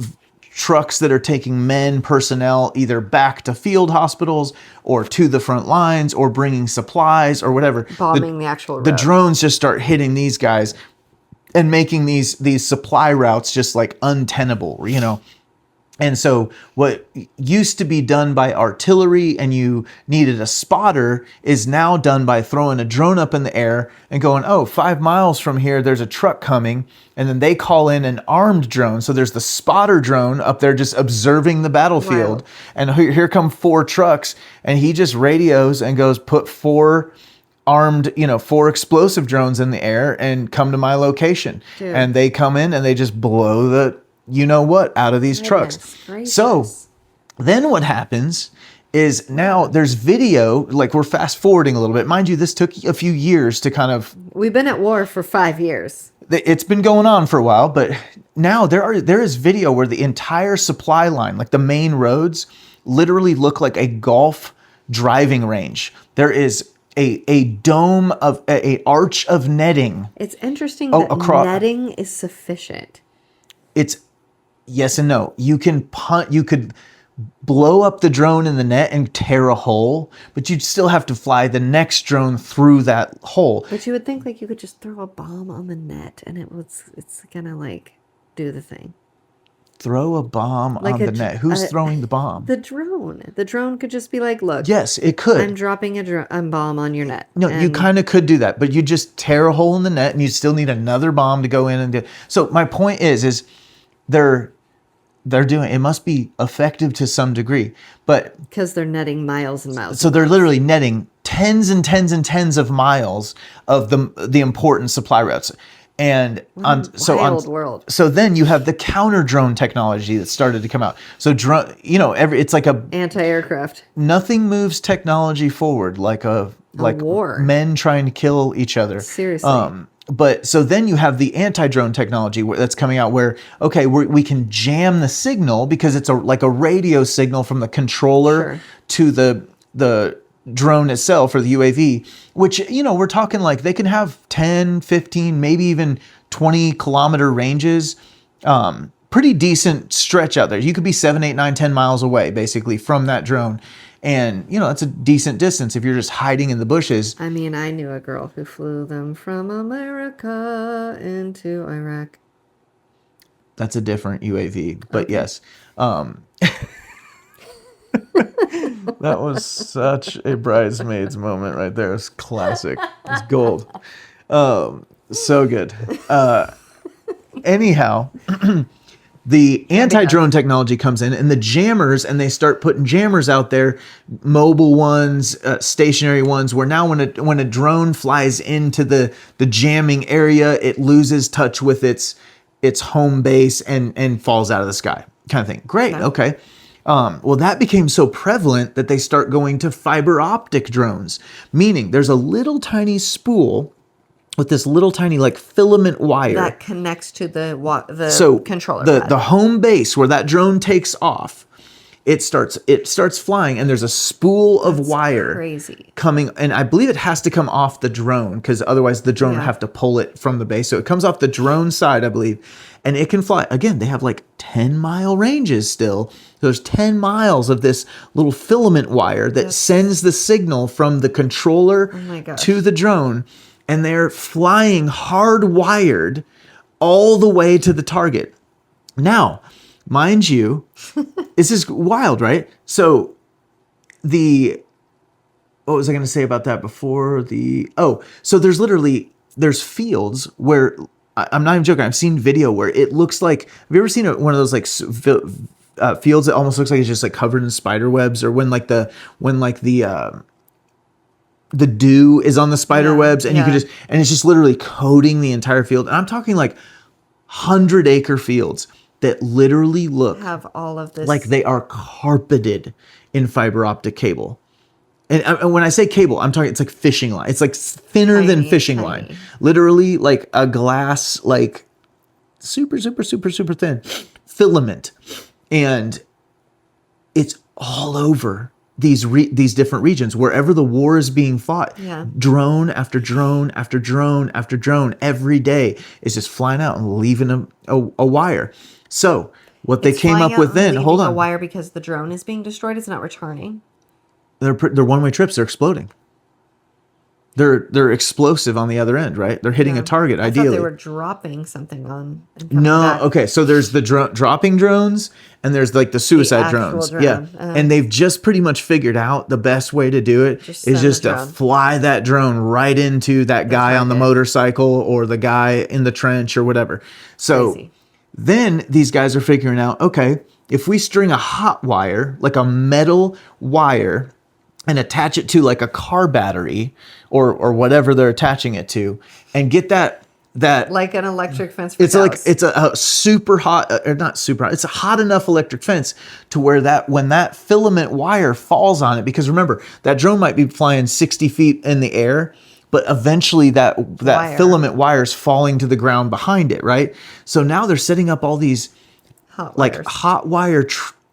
[SPEAKER 3] trucks that are taking personnel, either back to field hospitals or to the front lines or bringing supplies or whatever.
[SPEAKER 1] Bombing the actual road.
[SPEAKER 3] The drones just start hitting these guys and making these supply routes just untenable, And so what used to be done by artillery and you needed a spotter is now done by throwing a drone up in the air and going, 5 miles from here, there's a truck coming. And then they call in an armed drone. So there's the spotter drone up there just observing the battlefield. Wow. And here come 4 trucks. And he just radios and goes, put 4 armed, 4 explosive drones in the air and come to my location. Dude. And they come in and they just blow the out of these trucks.
[SPEAKER 1] Gracious.
[SPEAKER 3] So then what happens is now there's video, we're fast forwarding a little bit. Mind you, this took a few years to kind of...
[SPEAKER 1] We've been at war for 5 years.
[SPEAKER 3] It's been going on for a while, but now there is video where the entire supply line, the main roads, literally look like a golf driving range. There is a dome of a arch of netting.
[SPEAKER 1] It's interesting that netting is sufficient.
[SPEAKER 3] It's yes and no. You could blow up the drone in the net and tear a hole, but you'd still have to fly the next drone through that hole.
[SPEAKER 1] But you would think like you could just throw a bomb on the net and it's gonna like do the thing.
[SPEAKER 3] Throw a bomb on the net. Who's throwing the bomb?
[SPEAKER 1] The drone. The drone could just be like, look.
[SPEAKER 3] Yes, it could.
[SPEAKER 1] I'm dropping a bomb on your net.
[SPEAKER 3] No, you kind of could do that, but you just tear a hole in the net and you still need another bomb to go in and do. So my point is they're doing, it must be effective to some degree, but
[SPEAKER 1] because they're netting miles and miles.
[SPEAKER 3] So they're literally netting tens and tens and tens of miles of the important supply routes. And so then you have the counter drone technology that started to come out. So drone, it's like a
[SPEAKER 1] anti-aircraft.
[SPEAKER 3] Nothing moves technology forward like a
[SPEAKER 1] war.
[SPEAKER 3] Men trying to kill each other.
[SPEAKER 1] Seriously.
[SPEAKER 3] But so then you have the anti-drone technology that's coming out where, okay, we can jam the signal because it's like a radio signal from the controller to the drone itself or the UAV, which, we're talking like they can have 10, 15, maybe even 20 kilometer ranges. Pretty decent stretch out there. You could be 7, 8, 9, 10 miles away basically from that drone. And, it's a decent distance if you're just hiding in the bushes.
[SPEAKER 1] I mean, I knew a girl who flew them from America into Iraq.
[SPEAKER 3] That's a different UAV, but okay. Yes. That was such a bridesmaids moment right there. It's classic. It's gold. So good. Anyhow, the anti-drone technology comes in and the jammers, and they start putting jammers out there, mobile ones, stationary ones, where now when a drone flies into the jamming area, it loses touch with its home base and falls out of the sky kind of thing. Great. Okay. Well, that became so prevalent that they start going to fiber optic drones, meaning there's a little tiny spool with this little tiny like filament wire
[SPEAKER 1] that connects to the controller.
[SPEAKER 3] The home base where that drone takes off, it starts flying, and there's a spool of wire coming, and I believe it has to come off the drone because otherwise the drone would have to pull it from the base. So it comes off the drone side, I believe, and it can fly. Again, they have like 10-mile ranges still. There's 10 miles of this little filament wire that sends the signal from the controller to the drone, and they're flying hardwired all the way to the target. Now, mind you, this is wild, right? So what was I going to say about that before? So there's fields where, I'm not even joking, I've seen video where it looks like, have you ever seen one of those like fields that almost looks like it's just like covered in spider webs, or when the dew is on the spider webs, and you could and it's just literally coating the entire field. And I'm talking like 100-acre fields that literally
[SPEAKER 1] have all of this,
[SPEAKER 3] like they are carpeted in fiber optic cable. And when I say cable, I'm talking, it's like fishing line. It's like thinner than fishing line. Literally like a glass, like super, super, super, super thin filament. And it's all over these different regions, wherever the war is being fought. Drone after drone after drone after drone every day is just flying out and leaving a wire. So what they came up with then, hold on.
[SPEAKER 1] A wire because the drone is being destroyed. It's not returning.
[SPEAKER 3] They're one-way trips. They're exploding. They're explosive on the other end, right? They're hitting a target, ideally.
[SPEAKER 1] I thought they were dropping something on.
[SPEAKER 3] No, okay. So there's the dropping drones, and there's like the suicide drones. Drone. Yeah, and they've just pretty much figured out the best way to do it is just to fly that drone right into that guy on the motorcycle or the guy in the trench or whatever. So then these guys are figuring out, okay, if we string a hot wire, like a metal wire, and attach it to like a car battery or whatever they're attaching it to, and get that
[SPEAKER 1] like an electric fence for
[SPEAKER 3] it's cows. Like it's a super hot, or not super hot, it's a hot enough electric fence to where when that filament wire falls on it, because remember, that drone might be flying 60 feet in the air, but eventually that filament wire is falling to the ground behind it, right? So now they're setting up all these hot wire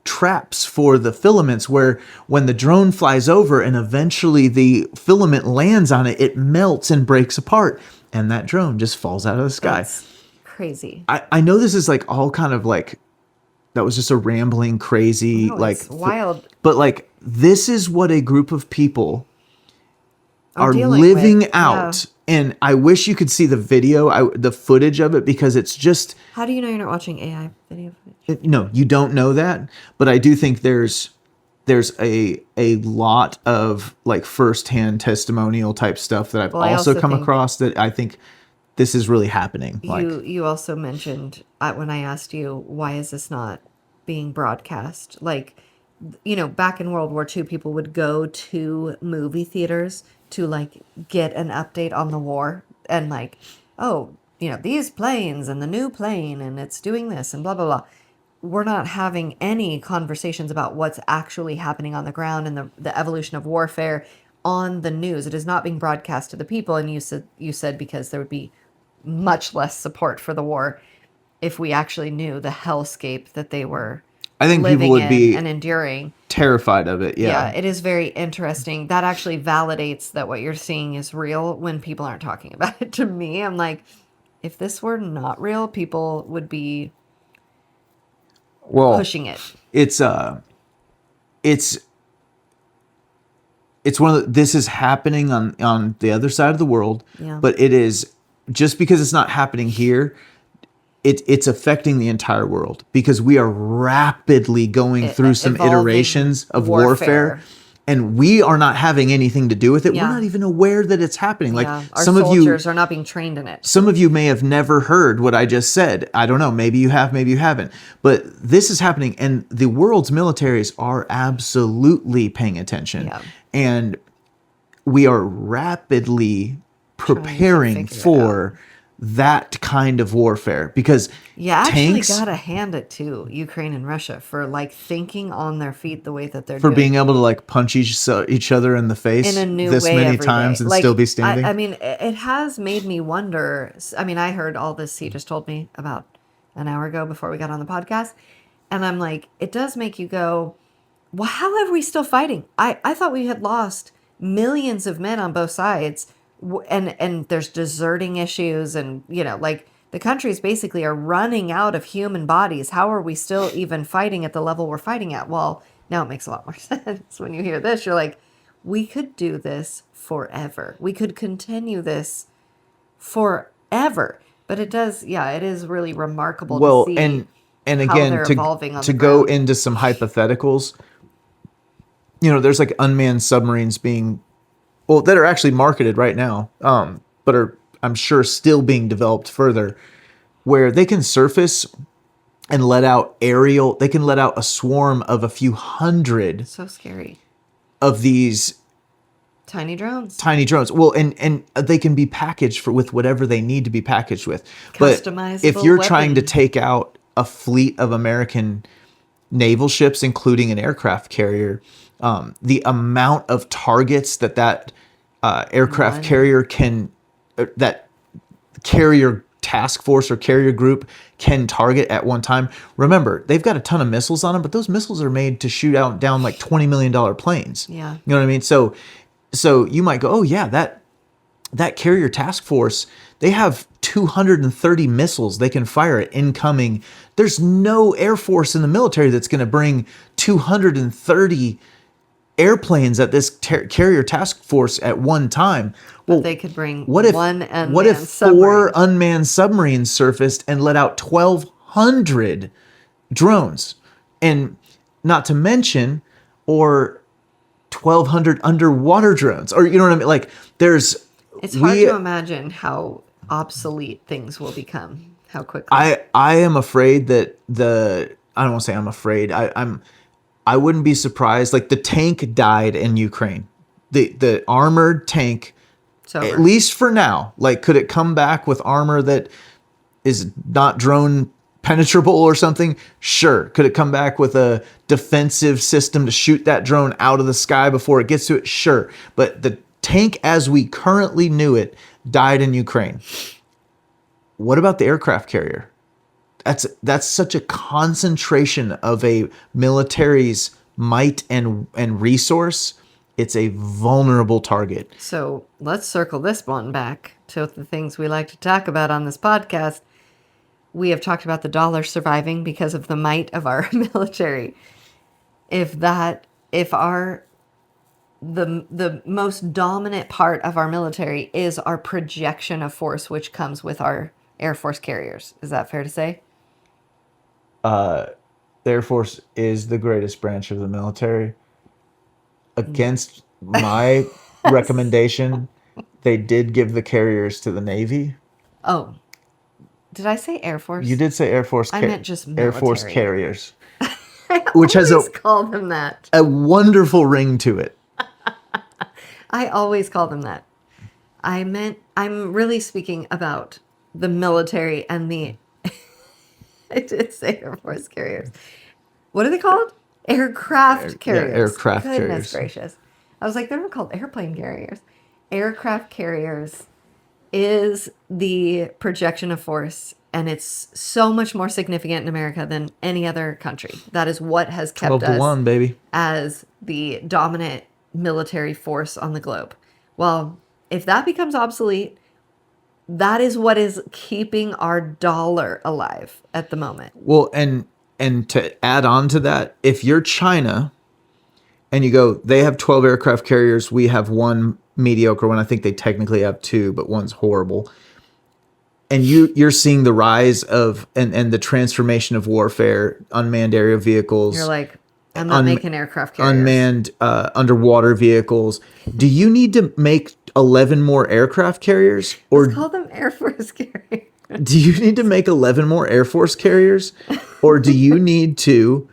[SPEAKER 3] traps for the filaments where when the drone flies over and eventually the filament lands on it, it melts and breaks apart. And that drone just falls out of the sky.
[SPEAKER 1] That's crazy.
[SPEAKER 3] I know this is like all kind of like, that was just a rambling, crazy,
[SPEAKER 1] No,
[SPEAKER 3] like
[SPEAKER 1] it's wild.
[SPEAKER 3] But like, this is what a group of people are
[SPEAKER 1] dealing
[SPEAKER 3] living
[SPEAKER 1] with.
[SPEAKER 3] out.
[SPEAKER 1] Yeah.
[SPEAKER 3] And I wish you could see the video, the footage of it, because it's just,
[SPEAKER 1] How do you know you're not watching AI video footage?
[SPEAKER 3] no, you don't know that. But I do think there's a lot of like firsthand testimonial type stuff that I've
[SPEAKER 1] Well, I
[SPEAKER 3] also
[SPEAKER 1] also
[SPEAKER 3] come
[SPEAKER 1] think
[SPEAKER 3] across that I think this is really happening. Like,
[SPEAKER 1] You also mentioned when I asked you, why is this not being broadcast? Like, back in World War II, people would go to movie theaters to like get an update on the war and like, oh, these planes and the new plane and it's doing this and blah, blah, blah. We're not having any conversations about what's actually happening on the ground and the evolution of warfare on the news. It is not being broadcast to the people. And you said because there would be much less support for the war if we actually knew the hellscape that they were
[SPEAKER 3] I think people
[SPEAKER 1] living
[SPEAKER 3] would
[SPEAKER 1] in
[SPEAKER 3] be
[SPEAKER 1] and enduring.
[SPEAKER 3] terrified of it.
[SPEAKER 1] Yeah, it is very interesting. That actually validates that what you're seeing is real when people aren't talking about it. To me, I'm like, if this were not real, people would be pushing it.
[SPEAKER 3] It's one of this is happening on the other side of the world,
[SPEAKER 1] Yeah.
[SPEAKER 3] but it is just because it's not happening here, it's affecting the entire world because we are rapidly going through some
[SPEAKER 1] Evolving
[SPEAKER 3] iterations of warfare. And we are not having anything to do with it.
[SPEAKER 1] Yeah.
[SPEAKER 3] We're not even aware that it's happening. Like
[SPEAKER 1] Our
[SPEAKER 3] some of you
[SPEAKER 1] soldiers are not being trained in it.
[SPEAKER 3] Some of you may have never heard what I just said. I don't know. Maybe you have, maybe you haven't. But this is happening, and the world's militaries are absolutely paying attention.
[SPEAKER 1] Yeah.
[SPEAKER 3] And we are rapidly preparing
[SPEAKER 1] figure it
[SPEAKER 3] for that kind of warfare because
[SPEAKER 1] Actually
[SPEAKER 3] tanks,
[SPEAKER 1] gotta hand it to Ukraine and Russia for like thinking on their feet the way that they're
[SPEAKER 3] for
[SPEAKER 1] doing.
[SPEAKER 3] being able to like punch each other in the face
[SPEAKER 1] In a new
[SPEAKER 3] this
[SPEAKER 1] way
[SPEAKER 3] many
[SPEAKER 1] every
[SPEAKER 3] times
[SPEAKER 1] day.
[SPEAKER 3] and
[SPEAKER 1] Like,
[SPEAKER 3] still be standing.
[SPEAKER 1] I mean, it has made me wonder. I mean, I heard all this he just told me about an hour ago before we got on the podcast. And I'm like, it does make you go, well, how are we still fighting? I thought we had lost millions of men on both sides. And there's deserting issues. And, like the countries basically are running out of human bodies. How are we still even fighting at the level we're fighting at? Well, now it makes a lot more sense when you hear this. You're like, we could do this forever. We could continue this forever. But it does, it is really remarkable to see
[SPEAKER 3] and
[SPEAKER 1] how
[SPEAKER 3] again,
[SPEAKER 1] they're evolving on
[SPEAKER 3] to
[SPEAKER 1] the
[SPEAKER 3] go
[SPEAKER 1] ground.
[SPEAKER 3] into some hypotheticals, there's like unmanned submarines that are actually marketed right now, but are, I'm sure, still being developed further, where they can surface and they can let out a swarm of a few hundred
[SPEAKER 1] So scary.
[SPEAKER 3] of these
[SPEAKER 1] Tiny drones.
[SPEAKER 3] Well, and they can be packaged with whatever they need to be packaged with. But
[SPEAKER 1] Customizable
[SPEAKER 3] if you're trying to
[SPEAKER 1] weapon.
[SPEAKER 3] take out a fleet of American naval ships, including an aircraft carrier, the amount of targets that aircraft carrier that carrier task force or carrier group can target at one time. Remember, they've got a ton of missiles on them, but those missiles are made to shoot down like $20 million planes.
[SPEAKER 1] Yeah.
[SPEAKER 3] You know what I mean? So you might go, oh yeah, that carrier task force, they have 230 missiles they can fire at incoming. There's no air force in the military that's going to bring 230 airplanes at this carrier task force at one time. Well,
[SPEAKER 1] They could bring
[SPEAKER 3] what if
[SPEAKER 1] one unmanned
[SPEAKER 3] what if
[SPEAKER 1] submarine.
[SPEAKER 3] 4 unmanned submarines surfaced and let out 1,200 drones, and not to mention, or 1,200 underwater drones, or you know what I mean? Like there's,
[SPEAKER 1] It's hard to imagine how obsolete things will become. How quickly.
[SPEAKER 3] I am afraid that I don't want to say I'm afraid. I wouldn't be surprised. Like the tank died in Ukraine, the armored tank.
[SPEAKER 1] It's over.
[SPEAKER 3] At least for now. Like, could it come back with armor that is not drone penetrable or something? Sure. Could it come back with a defensive system to shoot that drone out of the sky before it gets to it? Sure. But the tank as we currently knew it died in Ukraine. What about the aircraft carrier? that's such a concentration of a military's might and resource. It's a vulnerable target.
[SPEAKER 1] So let's circle this one back to the things we like to talk about on this podcast. We have talked about the dollar surviving because of the might of our military. If the most dominant part of our military is our projection of force, which comes with our Air Force carriers. Is that fair to say?
[SPEAKER 3] The Air Force is the greatest branch of the military. Against my recommendation, they did give the carriers to the Navy.
[SPEAKER 1] Oh, did I say Air Force?
[SPEAKER 3] You did say Air Force.
[SPEAKER 1] I meant just military.
[SPEAKER 3] Air Force carriers,
[SPEAKER 1] which has call them that.
[SPEAKER 3] A wonderful ring to it.
[SPEAKER 1] I always call them that. I'm really speaking about the military and the. I did say Air Force carriers. What are they called? Aircraft carriers.
[SPEAKER 3] Yeah, aircraft
[SPEAKER 1] Goodness
[SPEAKER 3] carriers.
[SPEAKER 1] gracious. I was like, they're not called airplane carriers. Aircraft carriers is the projection of force, and it's so much more significant in America than any other country. That is what has kept us
[SPEAKER 3] 12-1, baby,
[SPEAKER 1] as the dominant military force on the globe. Well, if that becomes obsolete, that is what is keeping our dollar alive at the moment.
[SPEAKER 3] Well, and to add on to that, if you're China and you go, they have 12 aircraft carriers, we have one mediocre one. I think they technically have two, but one's horrible. And you're seeing the rise of and the transformation of warfare, unmanned aerial vehicles.
[SPEAKER 1] You're like, I'm not making aircraft carriers.
[SPEAKER 3] Unmanned underwater vehicles. Do you need to make 11 more aircraft carriers? Or
[SPEAKER 1] let's call them Air Force carriers.
[SPEAKER 3] Do you need to make 11 more Air Force carriers? Or do you need to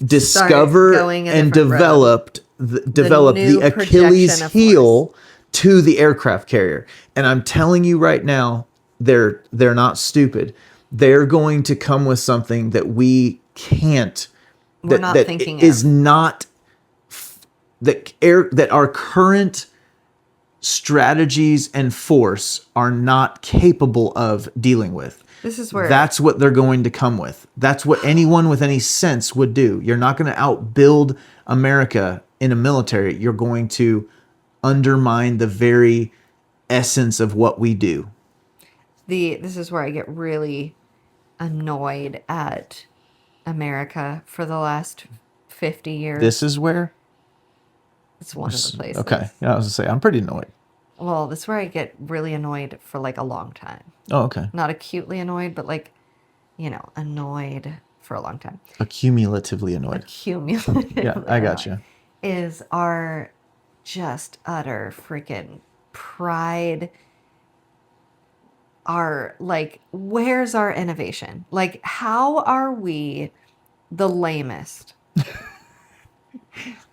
[SPEAKER 3] discover and develop the Achilles heel to the aircraft carrier? And I'm telling you right now, they're not stupid. They're going to come with something that we can't.
[SPEAKER 1] We're not thinking
[SPEAKER 3] is not that our current strategies and force are not capable of dealing with.
[SPEAKER 1] This is where
[SPEAKER 3] that's what they're going to come with. That's what anyone with any sense would do. You're not going to outbuild America in a military. You're going to undermine the very essence of what we do.
[SPEAKER 1] This is where I get really annoyed at America for the last 50 years.
[SPEAKER 3] This is where?
[SPEAKER 1] It's one of the places.
[SPEAKER 3] Okay. Yeah, I was going to say, I'm pretty annoyed.
[SPEAKER 1] Well, this is where I get really annoyed for like a long time.
[SPEAKER 3] Oh, okay.
[SPEAKER 1] Not acutely annoyed, but like, annoyed for a long time.
[SPEAKER 3] Accumulatively annoyed. Yeah, I got you.
[SPEAKER 1] Is our just utter freaking pride. Where's our innovation? Like, how are we the lamest?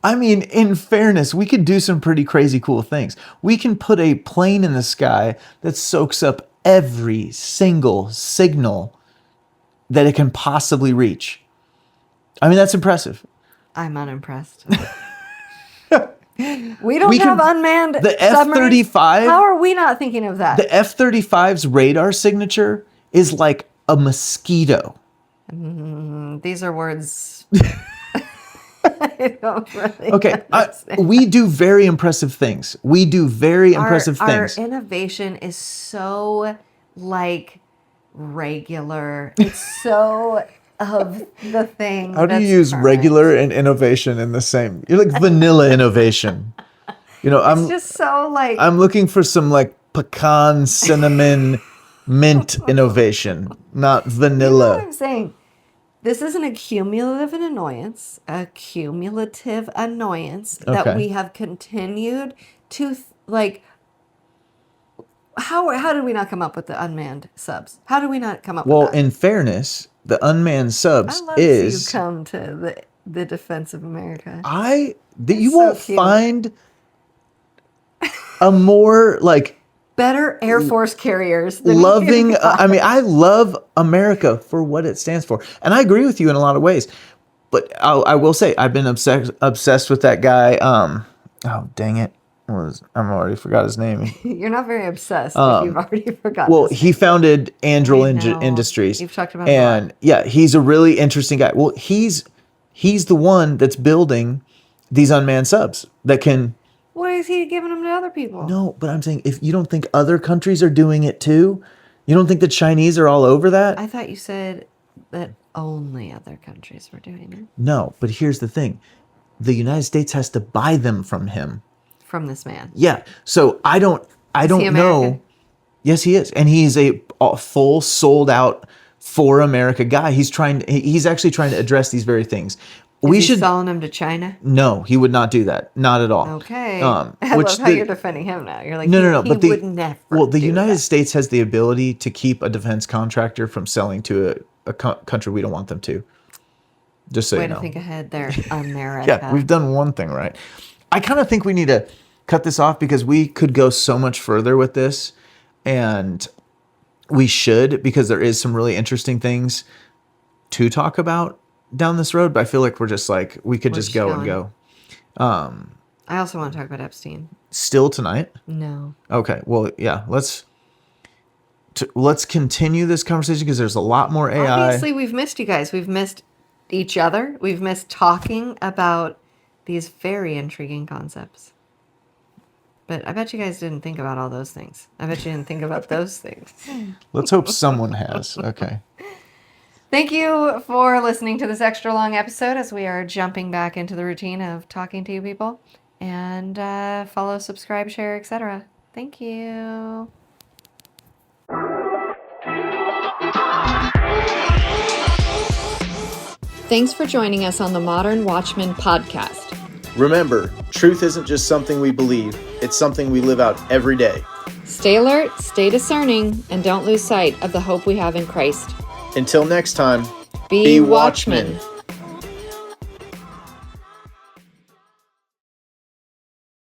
[SPEAKER 3] I mean, in fairness, we could do some pretty crazy cool things. We can put a plane in the sky that soaks up every single signal that it can possibly reach. I mean, that's impressive.
[SPEAKER 1] I'm unimpressed. We don't have unmanned
[SPEAKER 3] the F-35.
[SPEAKER 1] How are we not thinking of that?
[SPEAKER 3] The F-35's radar signature is like a mosquito.
[SPEAKER 1] These are words. I don't really
[SPEAKER 3] okay, we do very impressive things. Our
[SPEAKER 1] innovation is so regular. It's so of the thing.
[SPEAKER 3] How do you use regular and innovation in the same? You're like vanilla innovation.
[SPEAKER 1] It's just so
[SPEAKER 3] I'm looking for some pecan, cinnamon, mint innovation, not vanilla.
[SPEAKER 1] You know what I'm saying? This is a cumulative annoyance that we have continued to How did we not come up with the unmanned subs? How did we not come up with that?
[SPEAKER 3] Well, in fairness, the unmanned subs
[SPEAKER 1] I love to see you come to the defense of America.
[SPEAKER 3] You won't find a more
[SPEAKER 1] better Air Force carriers than
[SPEAKER 3] loving. I love America for what it stands for, and I agree with you in a lot of ways. But I will say I've been obsessed with that guy. Oh dang it! I'm already forgot his name.
[SPEAKER 1] You're not very obsessed if you've already forgotten.
[SPEAKER 3] Well, he founded Andril
[SPEAKER 1] I know.
[SPEAKER 3] Industries.
[SPEAKER 1] You've talked about it a lot.
[SPEAKER 3] Yeah, he's a really interesting guy. Well, he's the one that's building these unmanned subs that can.
[SPEAKER 1] Why is he giving them to other people?
[SPEAKER 3] No, but I'm saying, if you don't think other countries are doing it too, you don't think the Chinese are all over that?
[SPEAKER 1] I thought you said that only other countries were doing it.
[SPEAKER 3] No, but here's the thing. The United States has to buy them from him.
[SPEAKER 1] From this man.
[SPEAKER 3] Yeah. So I don't know. Yes, he is. And he's a full sold out for America guy. He's actually trying to address these very things.
[SPEAKER 1] Is he selling them to China?
[SPEAKER 3] No, he would not do that. Not at all.
[SPEAKER 1] Okay. I love how you're defending him now. You're like,
[SPEAKER 3] no.
[SPEAKER 1] But he would never.
[SPEAKER 3] Well, the United States has the ability to keep a defense contractor from selling to a country we don't want them to. Just so you know.
[SPEAKER 1] Way to think ahead there, America.
[SPEAKER 3] Yeah, we've done one thing right. I kind of think we need to cut this off because we could go so much further with this, and we should, because there is some really interesting things to talk about down this road, but I feel like we're just like, we could just go and go.
[SPEAKER 1] I also want to talk about Epstein.
[SPEAKER 3] Still tonight?
[SPEAKER 1] No.
[SPEAKER 3] Okay. Well, yeah, let's continue this conversation because there's a lot more AI.
[SPEAKER 1] Obviously, we've missed you guys. We've missed each other. We've missed talking about these very intriguing concepts. But I bet you guys didn't think about all those things. I bet you didn't think about those things.
[SPEAKER 3] Let's hope someone has. Okay.
[SPEAKER 1] Thank you for listening to this extra long episode as we are jumping back into the routine of talking to you people. And follow, subscribe, share, etc. Thank you. Thanks for joining us on the Modern Watchman podcast.
[SPEAKER 2] Remember, truth isn't just something we believe, it's something we live out every day.
[SPEAKER 1] Stay alert, stay discerning, and don't lose sight of the hope we have in Christ.
[SPEAKER 2] Until next time,
[SPEAKER 1] Be watchmen.